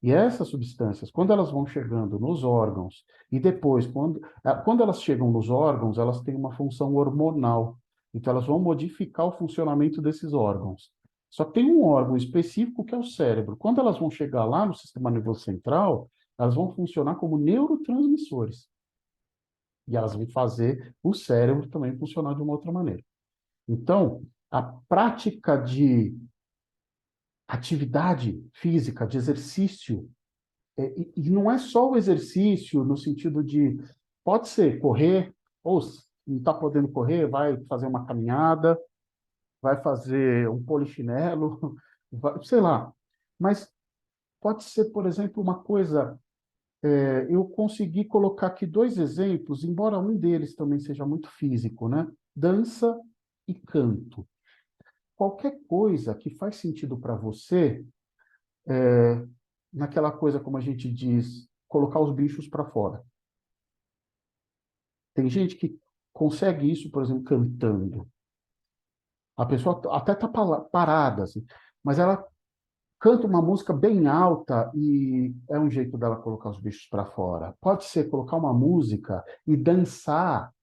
E essas substâncias, quando elas vão chegando nos órgãos, e depois, quando elas chegam nos órgãos, elas têm uma função hormonal. Então, elas vão modificar o funcionamento desses órgãos. Só que tem um órgão específico que é o cérebro. Quando elas vão chegar lá no sistema nervoso central, elas vão funcionar como neurotransmissores. E elas vão fazer o cérebro também funcionar de uma outra maneira. Então, a prática de atividade física, de exercício, e não é só o exercício no sentido de, pode ser correr, ou se não está podendo correr, vai fazer uma caminhada, vai fazer um polichinelo, sei lá. Mas pode ser, por exemplo, uma coisa. Eu consegui colocar aqui dois exemplos, embora um deles também seja muito físico, né? Dança e canto. Qualquer coisa que faz sentido para você, naquela coisa, como a gente diz, colocar os bichos para fora. Tem gente que consegue isso, por exemplo, cantando. A pessoa até está parada, assim, mas ela canta uma música bem alta e é um jeito dela colocar os bichos para fora. Pode ser colocar uma música e dançar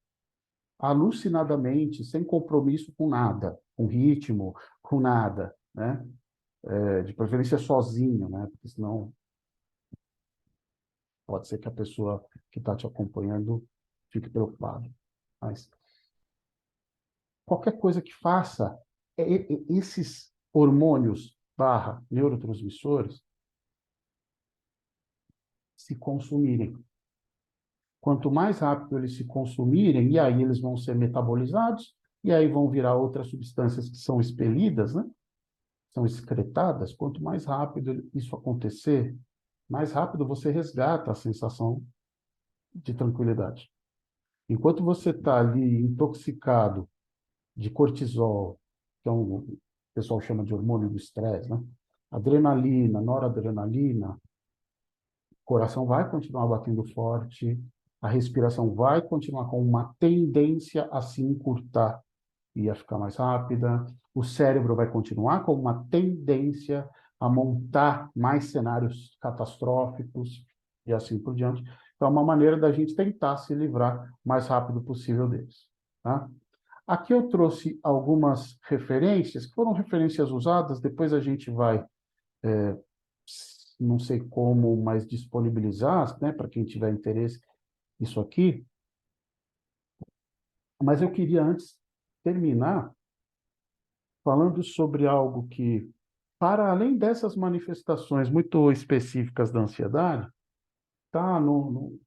alucinadamente, sem compromisso com nada, com ritmo, com nada, né? De preferência sozinho, né? Porque senão pode ser que a pessoa que está te acompanhando fique preocupada. Mas qualquer coisa que faça esses hormônios barra neurotransmissores se consumirem. Quanto mais rápido eles se consumirem, e aí eles vão ser metabolizados, e aí vão virar outras substâncias que são expelidas, né? São excretadas. Quanto mais rápido isso acontecer, mais rápido você resgata a sensação de tranquilidade. Enquanto você está ali intoxicado de cortisol, que é o pessoal chama de hormônio do estresse, né? Adrenalina, noradrenalina, o coração vai continuar batendo forte, a respiração vai continuar com uma tendência a se encurtar e a ficar mais rápida, o cérebro vai continuar com uma tendência a montar mais cenários catastróficos e assim por diante. Então, é uma maneira da gente tentar se livrar o mais rápido possível deles. Tá? Aqui eu trouxe algumas referências, que foram referências usadas, depois a gente vai, não sei como, mas disponibilizar, né, para quem tiver interesse, isso aqui. Mas eu queria antes terminar falando sobre algo que, para além dessas manifestações muito específicas da ansiedade, está no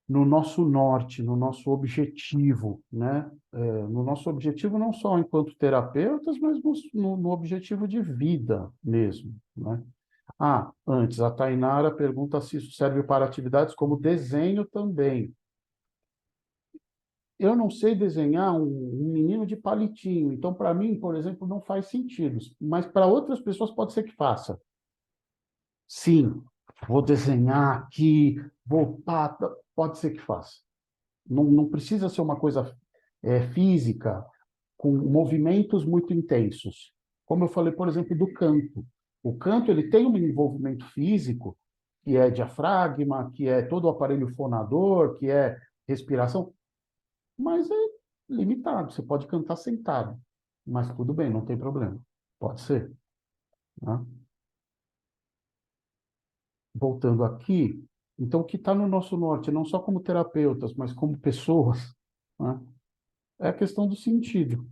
nosso norte, no nosso objetivo, né? No nosso objetivo não só enquanto terapeutas, mas no objetivo de vida mesmo, né? Antes, a Tainara pergunta se isso serve para atividades como desenho também. Eu não sei desenhar um menino de palitinho, então, para mim, por exemplo, não faz sentido, mas para outras pessoas pode ser que faça. Sim, vou desenhar aqui, pode ser que faça. Não precisa ser uma coisa física, com movimentos muito intensos. Como eu falei, por exemplo, do canto. O canto ele tem um envolvimento físico, que é diafragma, que é todo o aparelho fonador, que é respiração, mas é limitado. Você pode cantar sentado, mas tudo bem, não tem problema. Pode ser. Né? Voltando aqui, então o que está no nosso norte, não só como terapeutas, mas como pessoas, né? É a questão do sentido.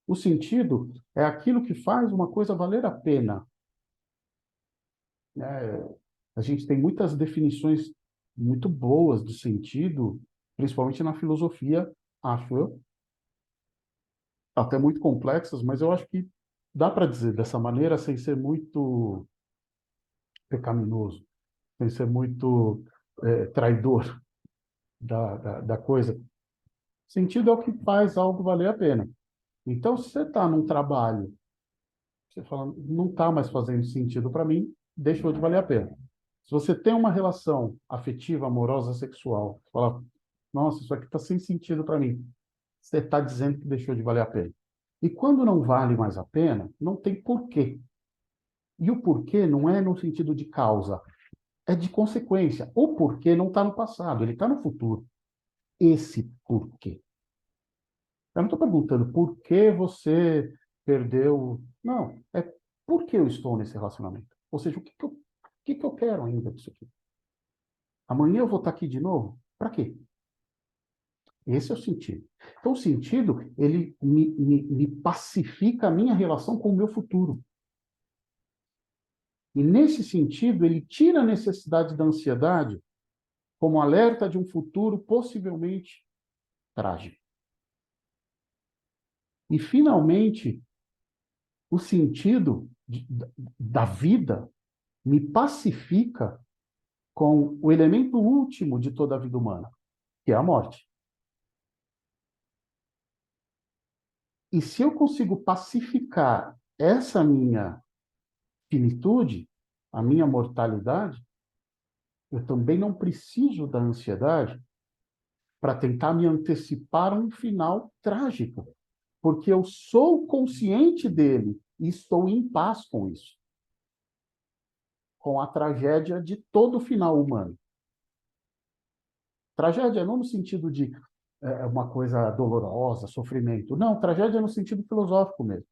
O sentido é aquilo que faz uma coisa valer a pena. A gente tem muitas definições muito boas do sentido, principalmente na filosofia, acho eu, até muito complexas, mas eu acho que dá para dizer dessa maneira sem ser muito pecaminoso, sem ser muito traidor da coisa. Sentido é o que faz algo valer a pena. Então, se você está num trabalho, você fala, não está mais fazendo sentido para mim, deixou de valer a pena. Se você tem uma relação afetiva, amorosa, sexual, você fala, nossa, isso aqui está sem sentido para mim, você está dizendo que deixou de valer a pena. E quando não vale mais a pena, não tem porquê. E o porquê não é no sentido de causa, é de consequência. O porquê não está no passado, ele está no futuro. Esse porquê. Eu não estou perguntando por que você perdeu. Não, é por que eu estou nesse relacionamento. Ou seja, o que eu quero ainda disso aqui? Amanhã eu vou estar aqui de novo? Para quê? Esse é o sentido. Então, o sentido, ele me pacifica a minha relação com o meu futuro. E, nesse sentido, ele tira a necessidade da ansiedade como alerta de um futuro possivelmente trágico. E, finalmente, o sentido da vida me pacifica com o elemento último de toda a vida humana, que é a morte. E se eu consigo pacificar essa minha finitude, a minha mortalidade, eu também não preciso da ansiedade para tentar me antecipar a um final trágico, porque eu sou consciente dele e estou em paz com isso, com a tragédia de todo final humano. Tragédia não no sentido de uma coisa dolorosa, sofrimento. Não, tragédia no sentido filosófico mesmo.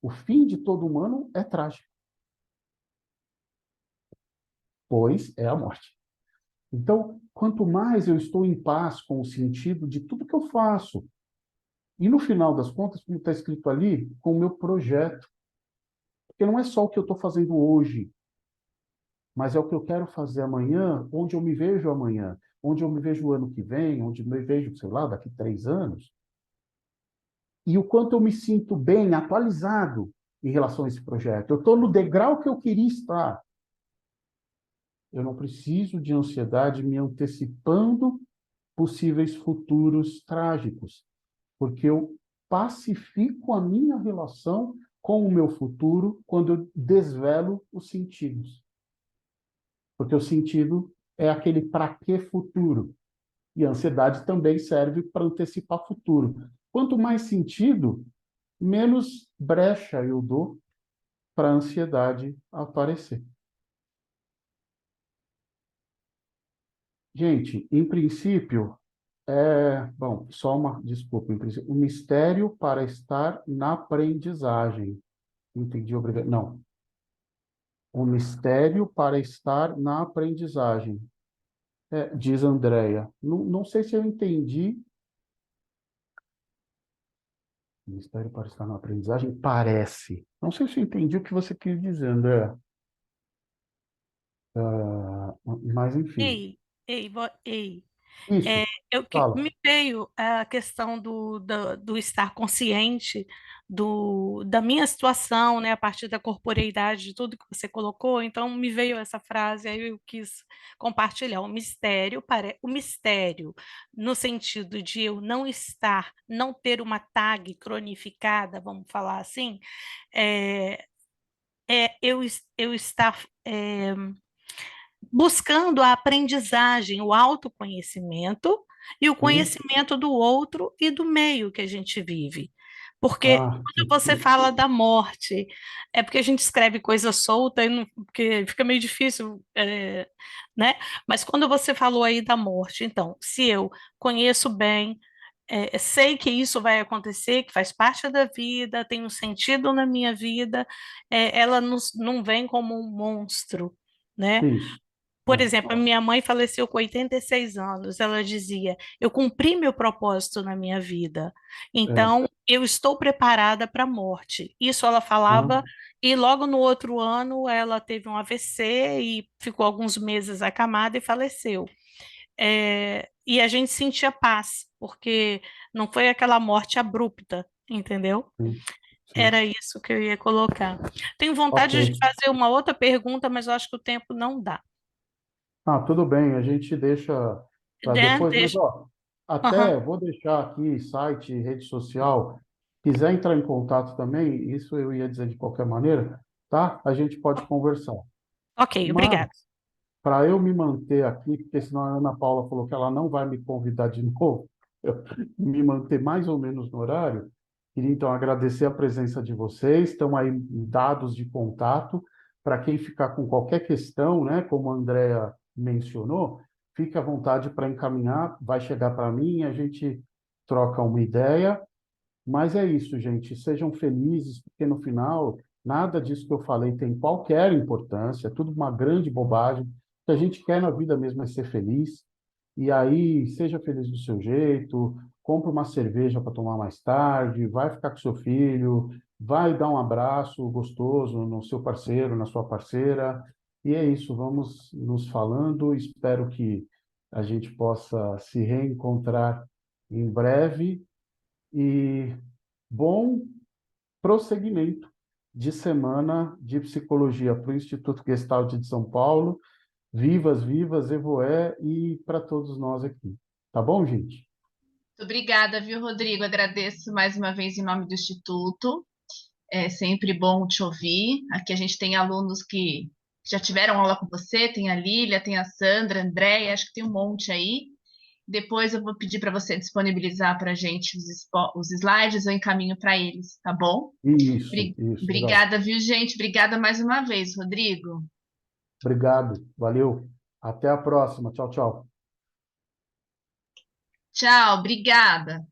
O fim de todo humano é trágico, pois é a morte. Então, quanto mais eu estou em paz com o sentido de tudo que eu faço, e no final das contas, como está escrito ali, com o meu projeto. Porque não é só o que eu estou fazendo hoje, mas é o que eu quero fazer amanhã, onde eu me vejo amanhã, onde eu me vejo o ano que vem, onde eu me vejo, sei lá, daqui 3 anos. E o quanto eu me sinto bem, atualizado em relação a esse projeto. Eu estou no degrau que eu queria estar. Eu não preciso de ansiedade me antecipando possíveis futuros trágicos, porque eu pacifico a minha relação com o meu futuro quando eu desvelo os sentidos. Porque o sentido é aquele para que futuro. E a ansiedade também serve para antecipar futuro. Quanto mais sentido, menos brecha eu dou para a ansiedade aparecer. Gente, em princípio, bom, só uma desculpa, em princípio, o mistério para estar na aprendizagem. Entendi, obrigado. Não. O mistério para estar na aprendizagem. Diz Andréia. Não, não sei se eu entendi. O mistério para estar na aprendizagem parece. Não sei se eu entendi o que você quis dizer, André. Mas, enfim. Ei. Isso. Fala. Me veio a questão do estar consciente da minha situação, né, a partir da corporeidade de tudo que você colocou, então me veio essa frase, aí eu quis compartilhar o mistério, no sentido de eu não ter uma tag cronificada, vamos falar assim, é, eu estar buscando a aprendizagem, o autoconhecimento e o Sim. conhecimento do outro e do meio que a gente vive. Porque Ah, quando você fala da morte, é porque a gente escreve coisa solta e porque fica meio difícil, né? Mas quando você falou aí da morte, então, se eu conheço bem, sei que isso vai acontecer, que faz parte da vida, tem um sentido na minha vida, ela não vem como um monstro, né? isso. Por exemplo, a minha mãe faleceu com 86 anos. Ela dizia: Eu cumpri meu propósito na minha vida, É. então eu estou preparada para a morte. Isso ela falava, Ah, e logo no outro ano ela teve um AVC e ficou alguns meses acamada e faleceu. E a gente sentia paz, porque não foi aquela morte abrupta, entendeu? sim. Sim. Era isso que eu ia colocar. Tenho vontade de Ok. fazer uma outra pergunta, mas eu acho que o tempo não dá. Ah, tudo bem, a gente deixa para Né? depois, mas Deixa. ó, Aham. até vou deixar aqui site, rede social. Quiser entrar em contato também, isso eu ia dizer de qualquer maneira, tá? A gente pode conversar. Ok, Mas obrigada. para eu me manter aqui, porque senão a Ana Paula falou que ela não vai me convidar de novo, eu me manter mais ou menos no horário, queria então agradecer a presença de vocês, estão aí dados de contato, para quem ficar com qualquer questão, né, como a Andrea mencionou, fique à vontade para encaminhar, vai chegar para mim, a gente troca uma ideia, mas é isso, gente. Sejam felizes, porque no final, nada disso que eu falei tem qualquer importância, é tudo uma grande bobagem. O que a gente quer na vida mesmo é ser feliz. E aí, seja feliz do seu jeito, compre uma cerveja para tomar mais tarde, vai ficar com seu filho, vai dar um abraço gostoso no seu parceiro, na sua parceira. E é isso, vamos nos falando. Espero que a gente possa se reencontrar em breve. E bom prosseguimento de semana de psicologia para o Instituto Gestalt de São Paulo. Vivas, vivas, Evoé e para todos nós aqui. Tá bom, gente? Muito obrigada, viu, Rodrigo? Agradeço mais uma vez em nome do Instituto. É sempre bom te ouvir. Aqui a gente tem alunos que já tiveram aula com você, tem a Lília, tem a Sandra, a Andréia, acho que tem um monte aí. Depois eu vou pedir para você disponibilizar para a gente os slides, eu encaminho para eles, tá bom? Isso, legal. Obrigada, viu, gente? Obrigada mais uma vez, Rodrigo. Obrigado, valeu. Até a próxima. Tchau, tchau. Tchau, obrigada.